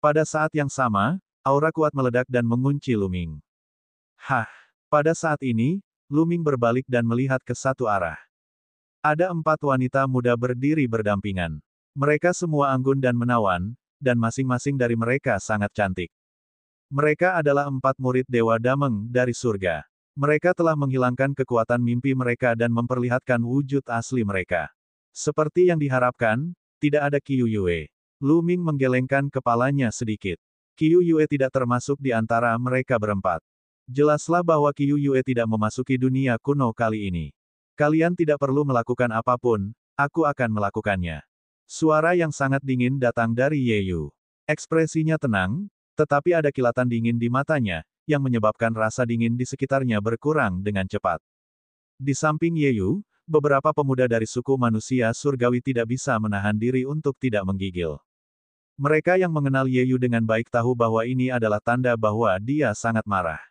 Pada saat yang sama, aura kuat meledak dan mengunci Luming. Hah! Pada saat ini, Luming berbalik dan melihat ke satu arah. Ada 4 wanita muda berdiri berdampingan. Mereka semua anggun dan menawan, dan masing-masing dari mereka sangat cantik. Mereka adalah 4 murid Dewa Dameng dari surga. Mereka telah menghilangkan kekuatan mimpi mereka dan memperlihatkan wujud asli mereka. Seperti yang diharapkan, tidak ada Qiu Yue. Lu Ming menggelengkan kepalanya sedikit. Qiu Yue tidak termasuk di antara mereka berempat. Jelaslah bahwa Qiu Yue tidak memasuki dunia kuno kali ini. Kalian tidak perlu melakukan apapun, aku akan melakukannya. Suara yang sangat dingin datang dari Ye Yu. Ekspresinya tenang, tetapi ada kilatan dingin di matanya, yang menyebabkan rasa dingin di sekitarnya berkurang dengan cepat. Di samping Ye Yu, beberapa pemuda dari suku manusia surgawi tidak bisa menahan diri untuk tidak menggigil. Mereka yang mengenal Ye Yu dengan baik tahu bahwa ini adalah tanda bahwa dia sangat marah.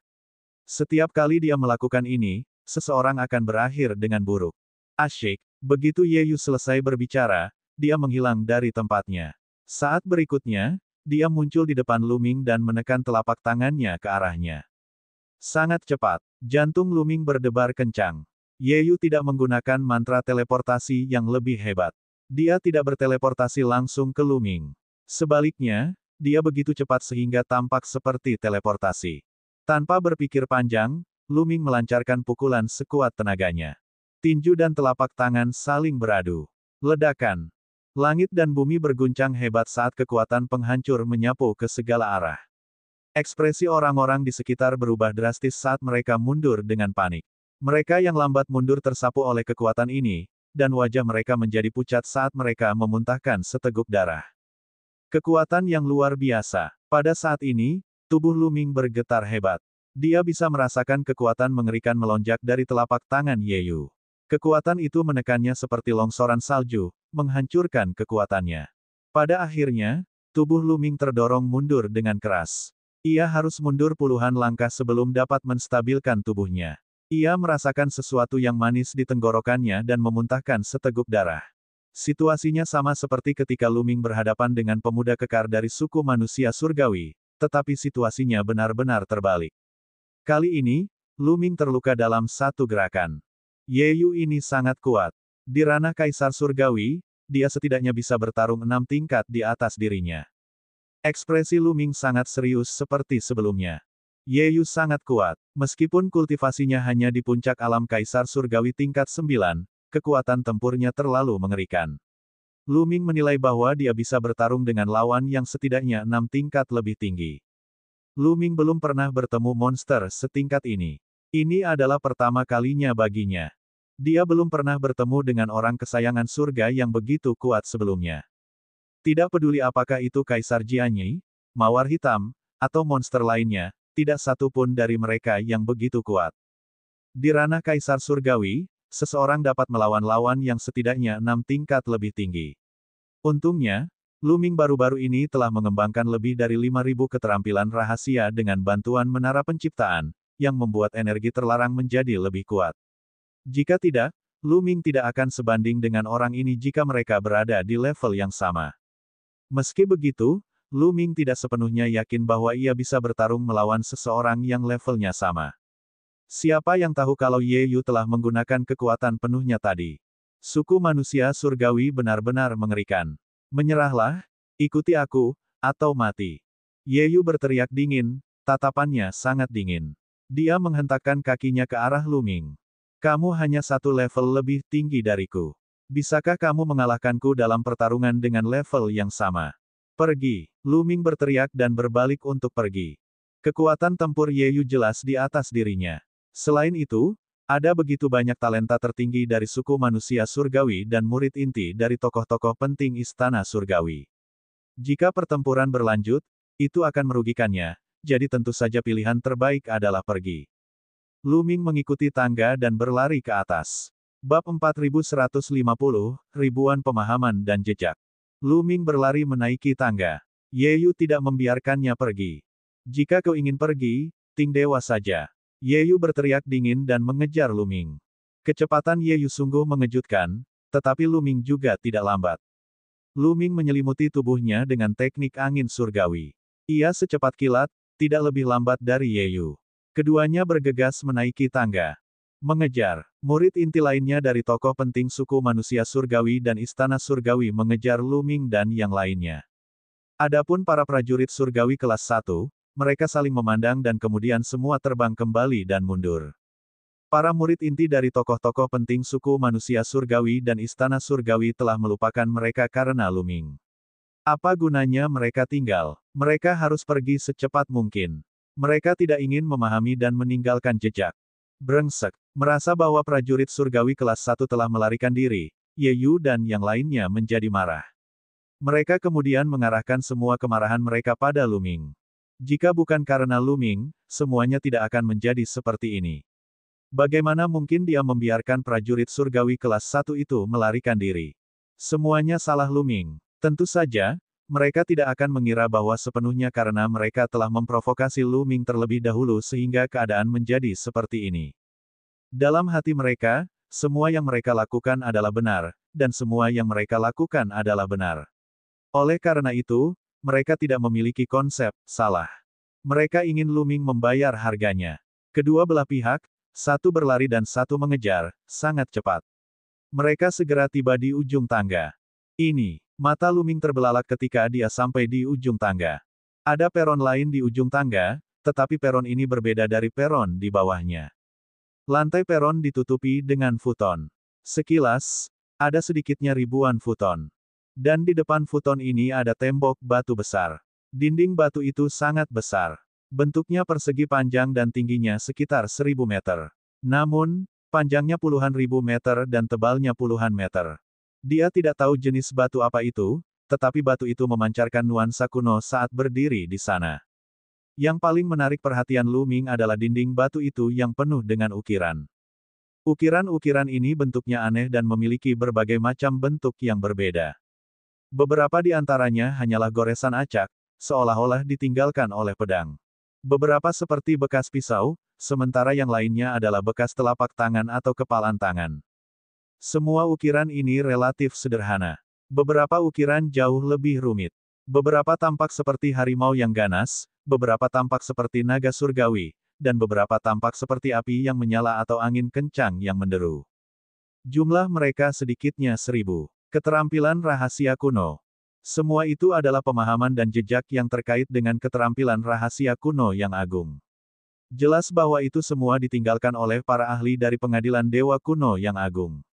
Setiap kali dia melakukan ini, seseorang akan berakhir dengan buruk. Asyik, begitu Ye Yu selesai berbicara, dia menghilang dari tempatnya. Saat berikutnya, dia muncul di depan Lu Ming dan menekan telapak tangannya ke arahnya. Sangat cepat, jantung Lu Ming berdebar kencang. Ye Yu tidak menggunakan mantra teleportasi yang lebih hebat. Dia tidak berteleportasi langsung ke Lu Ming. Sebaliknya, dia begitu cepat sehingga tampak seperti teleportasi. Tanpa berpikir panjang, Lu Ming melancarkan pukulan sekuat tenaganya. Tinju dan telapak tangan saling beradu. Ledakan. Langit dan bumi berguncang hebat saat kekuatan penghancur menyapu ke segala arah. Ekspresi orang-orang di sekitar berubah drastis saat mereka mundur dengan panik. Mereka yang lambat mundur tersapu oleh kekuatan ini, dan wajah mereka menjadi pucat saat mereka memuntahkan seteguk darah. Kekuatan yang luar biasa. Pada saat ini, tubuh Lu Ming bergetar hebat. Dia bisa merasakan kekuatan mengerikan melonjak dari telapak tangan Ye Yu. Kekuatan itu menekannya seperti longsoran salju, menghancurkan kekuatannya. Pada akhirnya, tubuh Lu Ming terdorong mundur dengan keras. Ia harus mundur puluhan langkah sebelum dapat menstabilkan tubuhnya. Ia merasakan sesuatu yang manis di tenggorokannya dan memuntahkan seteguk darah. Situasinya sama seperti ketika Lu Ming berhadapan dengan pemuda kekar dari suku manusia surgawi, tetapi situasinya benar-benar terbalik. Kali ini, Lu Ming terluka dalam satu gerakan. Ye Yu ini sangat kuat. Di ranah Kaisar Surgawi, dia setidaknya bisa bertarung 6 tingkat di atas dirinya. Ekspresi Lu Ming sangat serius seperti sebelumnya. Ye Yu sangat kuat. Meskipun kultivasinya hanya di puncak alam Kaisar Surgawi tingkat 9, kekuatan tempurnya terlalu mengerikan. Lu Ming menilai bahwa dia bisa bertarung dengan lawan yang setidaknya 6 tingkat lebih tinggi. Lu Ming belum pernah bertemu monster setingkat ini. Ini adalah pertama kalinya baginya. Dia belum pernah bertemu dengan orang kesayangan surga yang begitu kuat sebelumnya. Tidak peduli apakah itu Kaisar Jianyi, Mawar Hitam, atau monster lainnya, tidak satu pun dari mereka yang begitu kuat. Di ranah Kaisar Surgawi, seseorang dapat melawan lawan yang setidaknya 6 tingkat lebih tinggi. Untungnya, Lu Ming baru-baru ini telah mengembangkan lebih dari 5.000 keterampilan rahasia dengan bantuan menara penciptaan, yang membuat energi terlarang menjadi lebih kuat. Jika tidak, Lu Ming tidak akan sebanding dengan orang ini jika mereka berada di level yang sama. Meski begitu, Lu Ming tidak sepenuhnya yakin bahwa ia bisa bertarung melawan seseorang yang levelnya sama. Siapa yang tahu kalau Ye Yu telah menggunakan kekuatan penuhnya tadi? Suku manusia surgawi benar-benar mengerikan. Menyerahlah, ikuti aku, atau mati. Ye Yu berteriak dingin, tatapannya sangat dingin. Dia menghentakkan kakinya ke arah Lu Ming. Kamu hanya satu level lebih tinggi dariku. Bisakah kamu mengalahkanku dalam pertarungan dengan level yang sama? Pergi. Lu Ming berteriak dan berbalik untuk pergi. Kekuatan tempur Ye Yu jelas di atas dirinya. Selain itu, ada begitu banyak talenta tertinggi dari suku manusia surgawi dan murid inti dari tokoh-tokoh penting istana surgawi. Jika pertempuran berlanjut, itu akan merugikannya, jadi tentu saja pilihan terbaik adalah pergi. Lu Ming mengikuti tangga dan berlari ke atas. Bab 4150, Ribuan Pemahaman dan Jejak. Lu Ming berlari menaiki tangga. Ye Yu tidak membiarkannya pergi. Jika kau ingin pergi, Ting Dewa saja. Ye Yu berteriak dingin dan mengejar Lu Ming. Kecepatan Ye Yu sungguh mengejutkan, tetapi Lu Ming juga tidak lambat. Lu Ming menyelimuti tubuhnya dengan teknik angin surgawi. Ia secepat kilat, tidak lebih lambat dari Ye Yu. Keduanya bergegas menaiki tangga. Mengejar. Murid inti lainnya dari tokoh penting suku manusia surgawi dan istana surgawi mengejar Lu Ming dan yang lainnya. Adapun para prajurit surgawi kelas 1, mereka saling memandang dan kemudian semua terbang kembali dan mundur. Para murid inti dari tokoh-tokoh penting suku manusia surgawi dan istana surgawi telah melupakan mereka karena Luming. Apa gunanya mereka tinggal? Mereka harus pergi secepat mungkin. Mereka tidak ingin memahami dan meninggalkan jejak. Brengsek. Merasa bahwa prajurit surgawi kelas 1 telah melarikan diri, Ye Yu dan yang lainnya menjadi marah. Mereka kemudian mengarahkan semua kemarahan mereka pada Luming. Jika bukan karena Luming, semuanya tidak akan menjadi seperti ini. Bagaimana mungkin dia membiarkan prajurit surgawi kelas 1 itu melarikan diri? Semuanya salah Luming. Tentu saja, mereka tidak akan mengira bahwa sepenuhnya karena mereka telah memprovokasi Luming terlebih dahulu sehingga keadaan menjadi seperti ini. Dalam hati mereka, semua yang mereka lakukan adalah benar, dan semua yang mereka lakukan adalah benar. Oleh karena itu, mereka tidak memiliki konsep salah. Mereka ingin Luming membayar harganya. Kedua belah pihak, satu berlari dan satu mengejar, sangat cepat. Mereka segera tiba di ujung tangga. Ini, mata Luming terbelalak ketika dia sampai di ujung tangga. Ada peron lain di ujung tangga, tetapi peron ini berbeda dari peron di bawahnya. Lantai peron ditutupi dengan futon. Sekilas, ada sedikitnya ribuan futon. Dan di depan futon ini ada tembok batu besar. Dinding batu itu sangat besar. Bentuknya persegi panjang dan tingginya sekitar 1000 meter. Namun, panjangnya puluhan ribu meter dan tebalnya puluhan meter. Dia tidak tahu jenis batu apa itu, tetapi batu itu memancarkan nuansa kuno saat berdiri di sana. Yang paling menarik perhatian Luming adalah dinding batu itu yang penuh dengan ukiran. Ukiran-ukiran ini bentuknya aneh dan memiliki berbagai macam bentuk yang berbeda. Beberapa di antaranya hanyalah goresan acak, seolah-olah ditinggalkan oleh pedang. Beberapa seperti bekas pisau, sementara yang lainnya adalah bekas telapak tangan atau kepalan tangan. Semua ukiran ini relatif sederhana. Beberapa ukiran jauh lebih rumit. Beberapa tampak seperti harimau yang ganas, beberapa tampak seperti naga surgawi, dan beberapa tampak seperti api yang menyala atau angin kencang yang menderu. Jumlah mereka sedikitnya 1000. Keterampilan rahasia kuno. Semua itu adalah pemahaman dan jejak yang terkait dengan keterampilan rahasia kuno yang agung. Jelas bahwa itu semua ditinggalkan oleh para ahli dari pengadilan dewa kuno yang agung.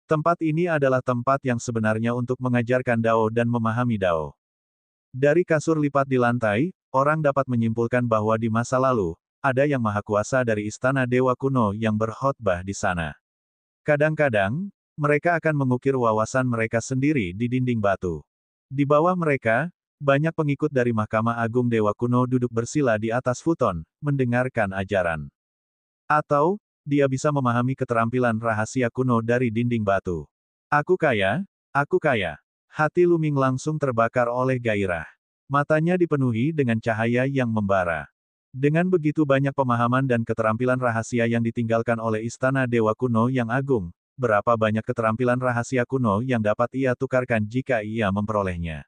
Tempat ini adalah tempat yang sebenarnya untuk mengajarkan Dao dan memahami Dao. Dari kasur lipat di lantai, orang dapat menyimpulkan bahwa di masa lalu, ada yang maha kuasa dari istana dewa kuno yang berkhotbah di sana. Kadang-kadang, mereka akan mengukir wawasan mereka sendiri di dinding batu. Di bawah mereka, banyak pengikut dari Mahkamah Agung Dewa Kuno duduk bersila di atas futon, mendengarkan ajaran. Atau, dia bisa memahami keterampilan rahasia kuno dari dinding batu. Aku kaya, aku kaya. Hati Luming langsung terbakar oleh gairah. Matanya dipenuhi dengan cahaya yang membara. Dengan begitu banyak pemahaman dan keterampilan rahasia yang ditinggalkan oleh Istana Dewa Kuno yang agung, berapa banyak keterampilan rahasia kuno yang dapat ia tukarkan jika ia memperolehnya?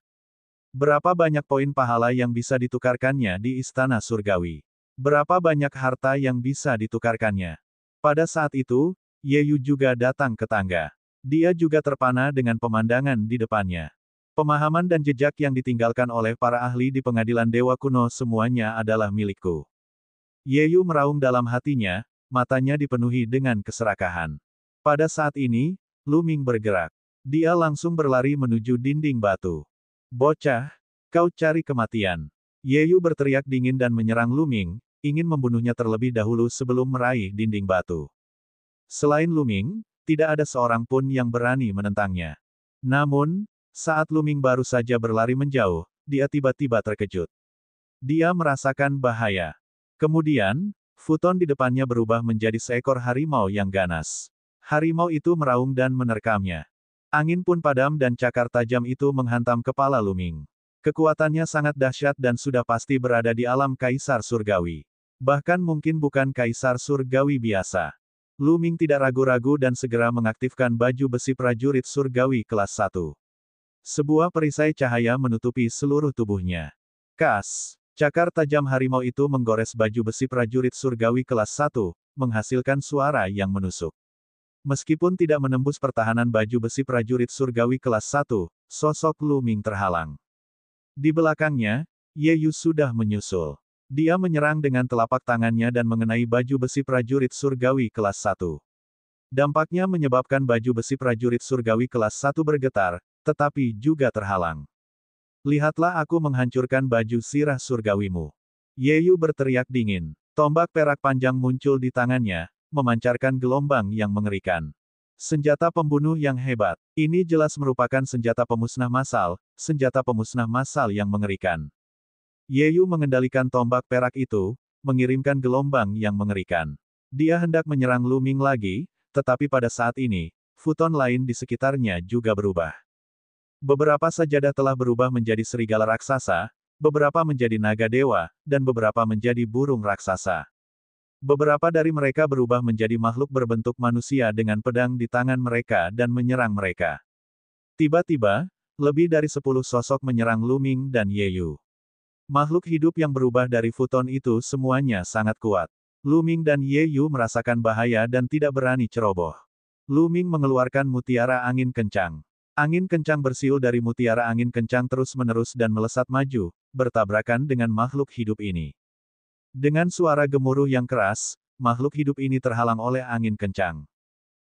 Berapa banyak poin pahala yang bisa ditukarkannya di Istana Surgawi? Berapa banyak harta yang bisa ditukarkannya? Pada saat itu, Ye Yu juga datang ke tangga. Dia juga terpana dengan pemandangan di depannya. Pemahaman dan jejak yang ditinggalkan oleh para ahli di pengadilan dewa kuno semuanya adalah milikku. Ye Yu meraung dalam hatinya, matanya dipenuhi dengan keserakahan. Pada saat ini, Luming bergerak. Dia langsung berlari menuju dinding batu. Bocah, kau cari kematian. Ye Yu berteriak dingin dan menyerang Luming, ingin membunuhnya terlebih dahulu sebelum meraih dinding batu. Selain Luming, tidak ada seorang pun yang berani menentangnya. Namun, saat Luming baru saja berlari menjauh, dia tiba-tiba terkejut. Dia merasakan bahaya. Kemudian, futon di depannya berubah menjadi seekor harimau yang ganas. Harimau itu meraung dan menerkamnya. Angin pun padam dan cakar tajam itu menghantam kepala Luming. Kekuatannya sangat dahsyat dan sudah pasti berada di alam Kaisar Surgawi. Bahkan mungkin bukan Kaisar Surgawi biasa. Luming tidak ragu-ragu dan segera mengaktifkan baju besi prajurit Surgawi kelas 1. Sebuah perisai cahaya menutupi seluruh tubuhnya. Kas! Cakar tajam harimau itu menggores baju besi prajurit Surgawi kelas 1, menghasilkan suara yang menusuk. Meskipun tidak menembus pertahanan baju besi prajurit Surgawi kelas 1, sosok Luming terhalang. Di belakangnya, Ye Yu sudah menyusul. Dia menyerang dengan telapak tangannya dan mengenai baju besi prajurit surgawi kelas 1. Dampaknya menyebabkan baju besi prajurit surgawi kelas 1 bergetar, tetapi juga terhalang. Lihatlah aku menghancurkan baju sirah surgawimu. Yeyu berteriak dingin. Tombak perak panjang muncul di tangannya, memancarkan gelombang yang mengerikan. Senjata pembunuh yang hebat. Ini jelas merupakan senjata pemusnah massal, senjata pemusnah massal yang mengerikan. Yeyu mengendalikan tombak perak itu, mengirimkan gelombang yang mengerikan. Dia hendak menyerang Lu Ming lagi, tetapi pada saat ini, futon lain di sekitarnya juga berubah. Beberapa sajadah telah berubah menjadi serigala raksasa, beberapa menjadi naga dewa, dan beberapa menjadi burung raksasa. Beberapa dari mereka berubah menjadi makhluk berbentuk manusia dengan pedang di tangan mereka dan menyerang mereka. Tiba-tiba, lebih dari 10 sosok menyerang Lu Ming dan Yeyu. Makhluk hidup yang berubah dari futon itu semuanya sangat kuat. Lu Ming dan Yeyu merasakan bahaya dan tidak berani ceroboh. Lu Ming mengeluarkan mutiara angin kencang. Angin kencang bersiul dari mutiara angin kencang terus-menerus dan melesat maju, bertabrakan dengan makhluk hidup ini. Dengan suara gemuruh yang keras, makhluk hidup ini terhalang oleh angin kencang.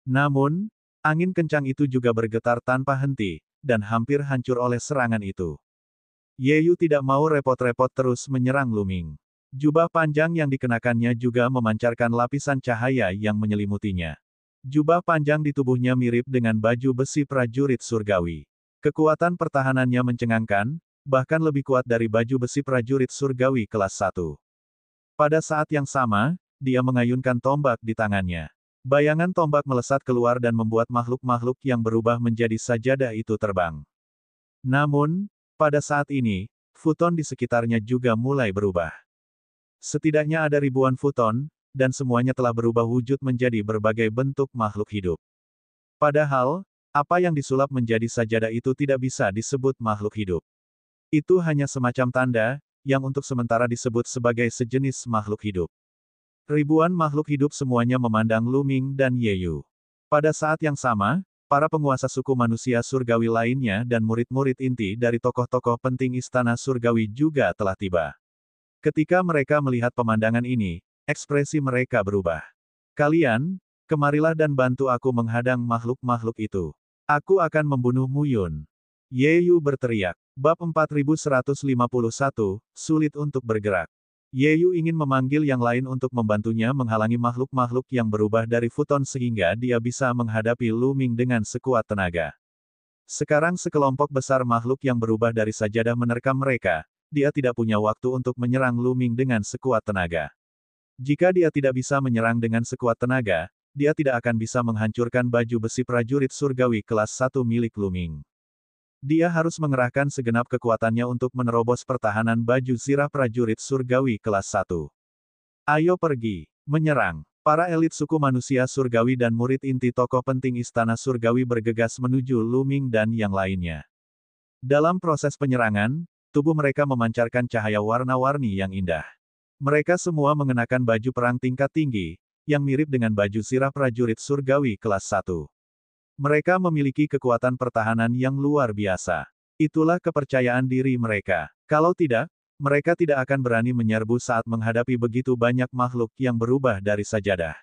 Namun, angin kencang itu juga bergetar tanpa henti, dan hampir hancur oleh serangan itu. Yeyu tidak mau repot-repot terus menyerang Lu Ming. Jubah panjang yang dikenakannya juga memancarkan lapisan cahaya yang menyelimutinya. Jubah panjang di tubuhnya mirip dengan baju besi prajurit surgawi. Kekuatan pertahanannya mencengangkan, bahkan lebih kuat dari baju besi prajurit surgawi kelas 1. Pada saat yang sama, dia mengayunkan tombak di tangannya. Bayangan tombak melesat keluar dan membuat makhluk-makhluk yang berubah menjadi sajadah itu terbang. Namun, pada saat ini, futon di sekitarnya juga mulai berubah. Setidaknya ada ribuan futon, dan semuanya telah berubah wujud menjadi berbagai bentuk makhluk hidup. Padahal, apa yang disulap menjadi sajadah itu tidak bisa disebut makhluk hidup. Itu hanya semacam tanda, yang untuk sementara disebut sebagai sejenis makhluk hidup. Ribuan makhluk hidup semuanya memandang Lu Ming dan Yeyu. Pada saat yang sama, para penguasa suku manusia surgawi lainnya dan murid-murid inti dari tokoh-tokoh penting istana surgawi juga telah tiba. Ketika mereka melihat pemandangan ini, ekspresi mereka berubah. Kalian, kemarilah dan bantu aku menghadang makhluk-makhluk itu. Aku akan membunuh Muyun. Yeyu berteriak. Bab 4151, sulit untuk bergerak. Yeyu ingin memanggil yang lain untuk membantunya menghalangi makhluk-makhluk yang berubah dari futon sehingga dia bisa menghadapi Lu Ming dengan sekuat tenaga. Sekarang sekelompok besar makhluk yang berubah dari sajadah menerkam mereka, dia tidak punya waktu untuk menyerang Lu Ming dengan sekuat tenaga. Jika dia tidak bisa menyerang dengan sekuat tenaga, dia tidak akan bisa menghancurkan baju besi prajurit surgawi kelas 1 milik Lu Ming. Dia harus mengerahkan segenap kekuatannya untuk menerobos pertahanan baju zirah prajurit surgawi kelas 1. Ayo pergi, menyerang. Para elit suku manusia surgawi dan murid inti tokoh penting istana surgawi bergegas menuju Lu Ming dan yang lainnya. Dalam proses penyerangan, tubuh mereka memancarkan cahaya warna-warni yang indah. Mereka semua mengenakan baju perang tingkat tinggi, yang mirip dengan baju zirah prajurit surgawi kelas 1. Mereka memiliki kekuatan pertahanan yang luar biasa. Itulah kepercayaan diri mereka. Kalau tidak, mereka tidak akan berani menyerbu saat menghadapi begitu banyak makhluk yang berubah dari sajadah.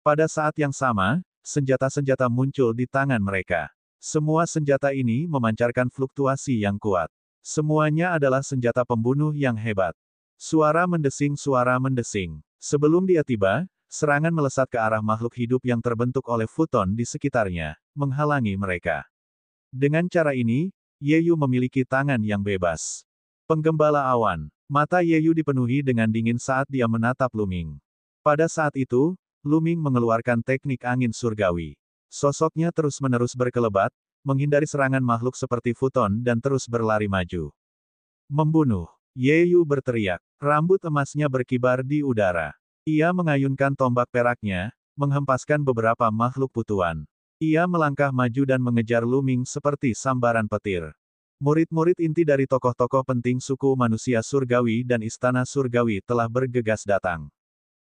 Pada saat yang sama, senjata-senjata muncul di tangan mereka. Semua senjata ini memancarkan fluktuasi yang kuat. Semuanya adalah senjata pembunuh yang hebat. Suara mendesing. Sebelum dia tiba, serangan melesat ke arah makhluk hidup yang terbentuk oleh futon di sekitarnya, menghalangi mereka. Dengan cara ini, Yeyu memiliki tangan yang bebas. Penggembala awan. Mata Yeyu dipenuhi dengan dingin saat dia menatap Lu Ming. Pada saat itu, Lu Ming mengeluarkan teknik angin surgawi. Sosoknya terus-menerus berkelebat, menghindari serangan makhluk seperti futon dan terus berlari maju. Membunuh. Yeyu berteriak. Rambut emasnya berkibar di udara. Ia mengayunkan tombak peraknya, menghempaskan beberapa makhluk putuan. Ia melangkah maju dan mengejar Lu Ming seperti sambaran petir. Murid-murid inti dari tokoh-tokoh penting suku manusia surgawi dan istana surgawi telah bergegas datang.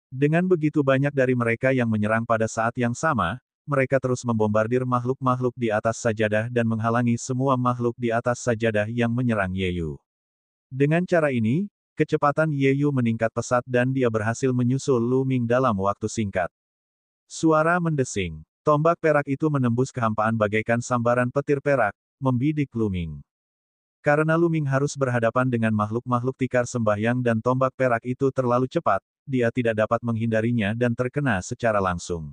Dengan begitu banyak dari mereka yang menyerang pada saat yang sama, mereka terus membombardir makhluk-makhluk di atas sajadah dan menghalangi semua makhluk di atas sajadah yang menyerang Yeyu. Dengan cara ini, kecepatan Yeyu meningkat pesat dan dia berhasil menyusul Lu Ming dalam waktu singkat. Suara mendesing. Tombak perak itu menembus kehampaan bagaikan sambaran petir perak, membidik Lu Ming. Karena Lu Ming harus berhadapan dengan makhluk-makhluk tikar sembahyang dan tombak perak itu terlalu cepat, dia tidak dapat menghindarinya dan terkena secara langsung.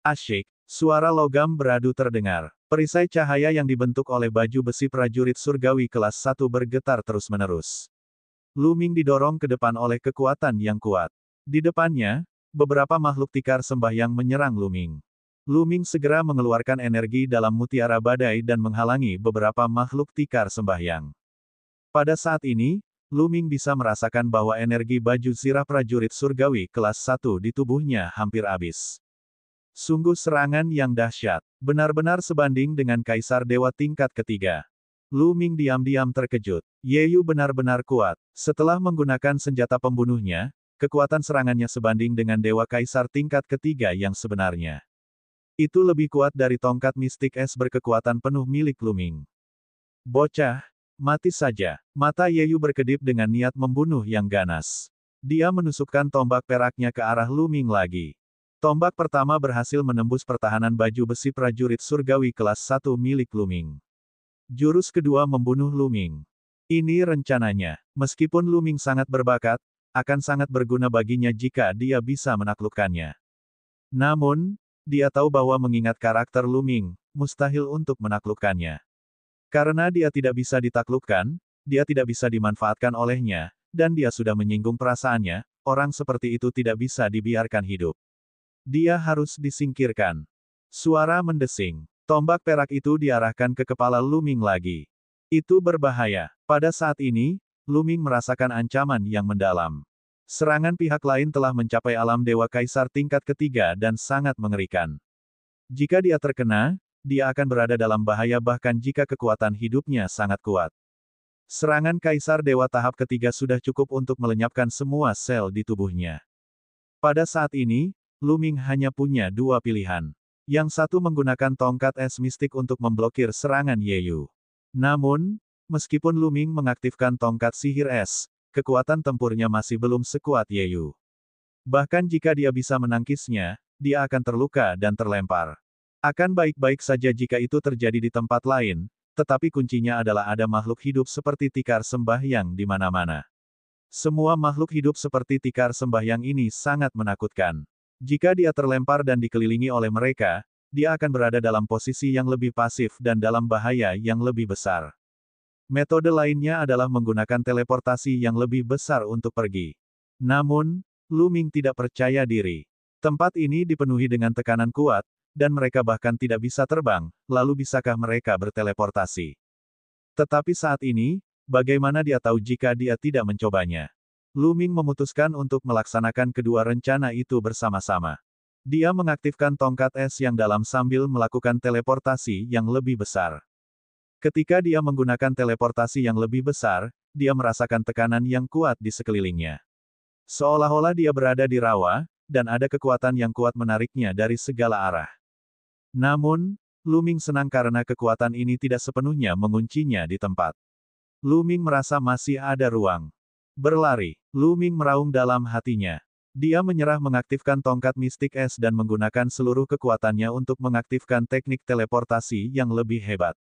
Asyik, suara logam beradu terdengar. Perisai cahaya yang dibentuk oleh baju besi prajurit surgawi kelas 1 bergetar terus-menerus. Lu Ming didorong ke depan oleh kekuatan yang kuat. Di depannya, beberapa makhluk tikar sembahyang menyerang Lu Ming. Lu Ming segera mengeluarkan energi dalam mutiara badai dan menghalangi beberapa makhluk tikar sembahyang. Pada saat ini, Lu Ming bisa merasakan bahwa energi baju zirah prajurit surgawi kelas 1 di tubuhnya hampir habis. Sungguh serangan yang dahsyat, benar-benar sebanding dengan Kaisar Dewa tingkat ketiga. Lu Ming diam-diam terkejut. Yeyu benar-benar kuat. Setelah menggunakan senjata pembunuhnya, kekuatan serangannya sebanding dengan Dewa Kaisar tingkat ketiga yang sebenarnya. Itu lebih kuat dari tongkat mistik es berkekuatan penuh milik Lu Ming. Bocah, mati saja. Mata Yeyu berkedip dengan niat membunuh yang ganas. Dia menusukkan tombak peraknya ke arah Lu Ming lagi. Tombak pertama berhasil menembus pertahanan baju besi prajurit surgawi kelas 1 milik Lu Ming. Jurus kedua membunuh Lu Ming. Ini rencananya. Meskipun Lu Ming sangat berbakat, akan sangat berguna baginya jika dia bisa menaklukkannya. Namun, dia tahu bahwa mengingat karakter Lu Ming, mustahil untuk menaklukkannya. Karena dia tidak bisa ditaklukkan, dia tidak bisa dimanfaatkan olehnya, dan dia sudah menyinggung perasaannya, orang seperti itu tidak bisa dibiarkan hidup. Dia harus disingkirkan. Suara mendesing. Tombak perak itu diarahkan ke kepala Lu Ming lagi. Itu berbahaya. Pada saat ini, Lu Ming merasakan ancaman yang mendalam. Serangan pihak lain telah mencapai alam Dewa Kaisar tingkat ketiga dan sangat mengerikan. Jika dia terkena, dia akan berada dalam bahaya bahkan jika kekuatan hidupnya sangat kuat. Serangan Kaisar Dewa tahap ketiga sudah cukup untuk melenyapkan semua sel di tubuhnya. Pada saat ini, Lu Ming hanya punya dua pilihan. Yang satu menggunakan tongkat es mistik untuk memblokir serangan Yeyu. Namun, meskipun Lu Ming mengaktifkan tongkat sihir es, kekuatan tempurnya masih belum sekuat Yeyu. Bahkan jika dia bisa menangkisnya, dia akan terluka dan terlempar. Akan baik-baik saja jika itu terjadi di tempat lain, tetapi kuncinya adalah ada makhluk hidup seperti tikar sembahyang di mana-mana. Semua makhluk hidup seperti tikar sembahyang ini sangat menakutkan. Jika dia terlempar dan dikelilingi oleh mereka, dia akan berada dalam posisi yang lebih pasif dan dalam bahaya yang lebih besar. Metode lainnya adalah menggunakan teleportasi yang lebih besar untuk pergi. Namun, Lu Ming tidak percaya diri. Tempat ini dipenuhi dengan tekanan kuat, dan mereka bahkan tidak bisa terbang, lalu bisakah mereka berteleportasi? Tetapi saat ini, bagaimana dia tahu jika dia tidak mencobanya? Lu Ming memutuskan untuk melaksanakan kedua rencana itu bersama-sama. Dia mengaktifkan tongkat es yang dalam sambil melakukan teleportasi yang lebih besar. Ketika dia menggunakan teleportasi yang lebih besar, dia merasakan tekanan yang kuat di sekelilingnya. Seolah-olah dia berada di rawa, dan ada kekuatan yang kuat menariknya dari segala arah. Namun, Lu Ming senang karena kekuatan ini tidak sepenuhnya menguncinya di tempat. Lu Ming merasa masih ada ruang. Berlari, Lu Ming meraung dalam hatinya. Dia menyerah mengaktifkan tongkat mistik es dan menggunakan seluruh kekuatannya untuk mengaktifkan teknik teleportasi yang lebih hebat.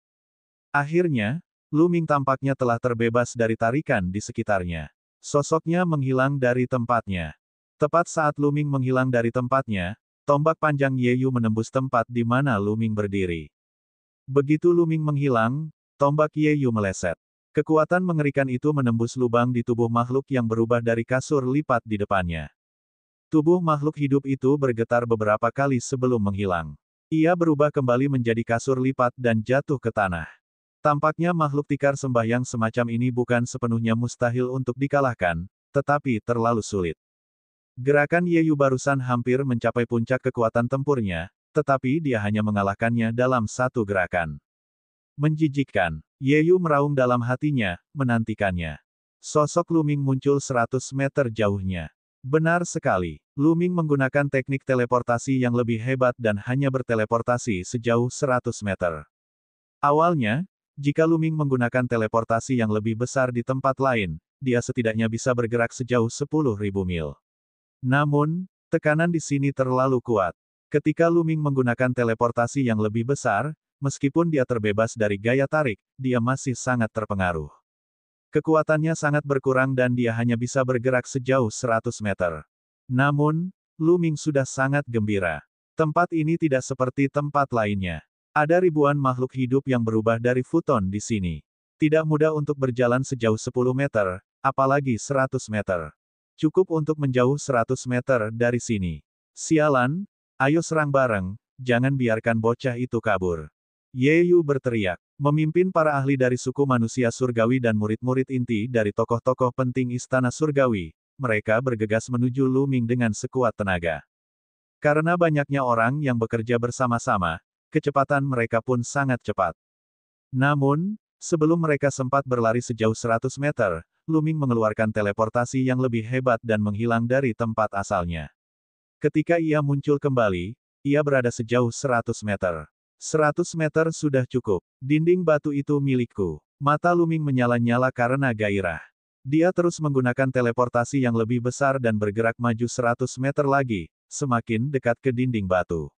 Akhirnya, Lu Ming tampaknya telah terbebas dari tarikan di sekitarnya. Sosoknya menghilang dari tempatnya. Tepat saat Lu Ming menghilang dari tempatnya, tombak panjang Yeyu menembus tempat di mana Lu Ming berdiri. Begitu Lu Ming menghilang, tombak Yeyu meleset. Kekuatan mengerikan itu menembus lubang di tubuh makhluk yang berubah dari kasur lipat di depannya. Tubuh makhluk hidup itu bergetar beberapa kali sebelum menghilang. Ia berubah kembali menjadi kasur lipat dan jatuh ke tanah. Tampaknya makhluk tikar sembahyang semacam ini bukan sepenuhnya mustahil untuk dikalahkan, tetapi terlalu sulit. Gerakan Yeyu barusan hampir mencapai puncak kekuatan tempurnya, tetapi dia hanya mengalahkannya dalam satu gerakan. Menjijikkan. Yeyu meraung dalam hatinya, menantikannya. Sosok Lu Ming muncul 100 meter jauhnya. Benar sekali. Lu Ming menggunakan teknik teleportasi yang lebih hebat dan hanya berteleportasi sejauh 100 meter. Awalnya, jika Lu Ming menggunakan teleportasi yang lebih besar di tempat lain, dia setidaknya bisa bergerak sejauh 10.000 mil. Namun, tekanan di sini terlalu kuat. Ketika Luming menggunakan teleportasi yang lebih besar, meskipun dia terbebas dari gaya tarik, dia masih sangat terpengaruh. Kekuatannya sangat berkurang dan dia hanya bisa bergerak sejauh 100 meter. Namun, Luming sudah sangat gembira. Tempat ini tidak seperti tempat lainnya. Ada ribuan makhluk hidup yang berubah dari futon di sini. Tidak mudah untuk berjalan sejauh 10 meter, apalagi 100 meter. Cukup untuk menjauh 100 meter dari sini. Sialan, ayo serang bareng, jangan biarkan bocah itu kabur. Ye Yu berteriak, memimpin para ahli dari suku manusia surgawi dan murid-murid inti dari tokoh-tokoh penting istana surgawi. Mereka bergegas menuju Luming dengan sekuat tenaga. Karena banyaknya orang yang bekerja bersama-sama, kecepatan mereka pun sangat cepat. Namun, sebelum mereka sempat berlari sejauh 100 meter, Luming mengeluarkan teleportasi yang lebih hebat dan menghilang dari tempat asalnya. Ketika ia muncul kembali, ia berada sejauh 100 meter. 100 meter sudah cukup. Dinding batu itu milikku. Mata Luming menyala-nyala karena gairah. Dia terus menggunakan teleportasi yang lebih besar dan bergerak maju 100 meter lagi, semakin dekat ke dinding batu.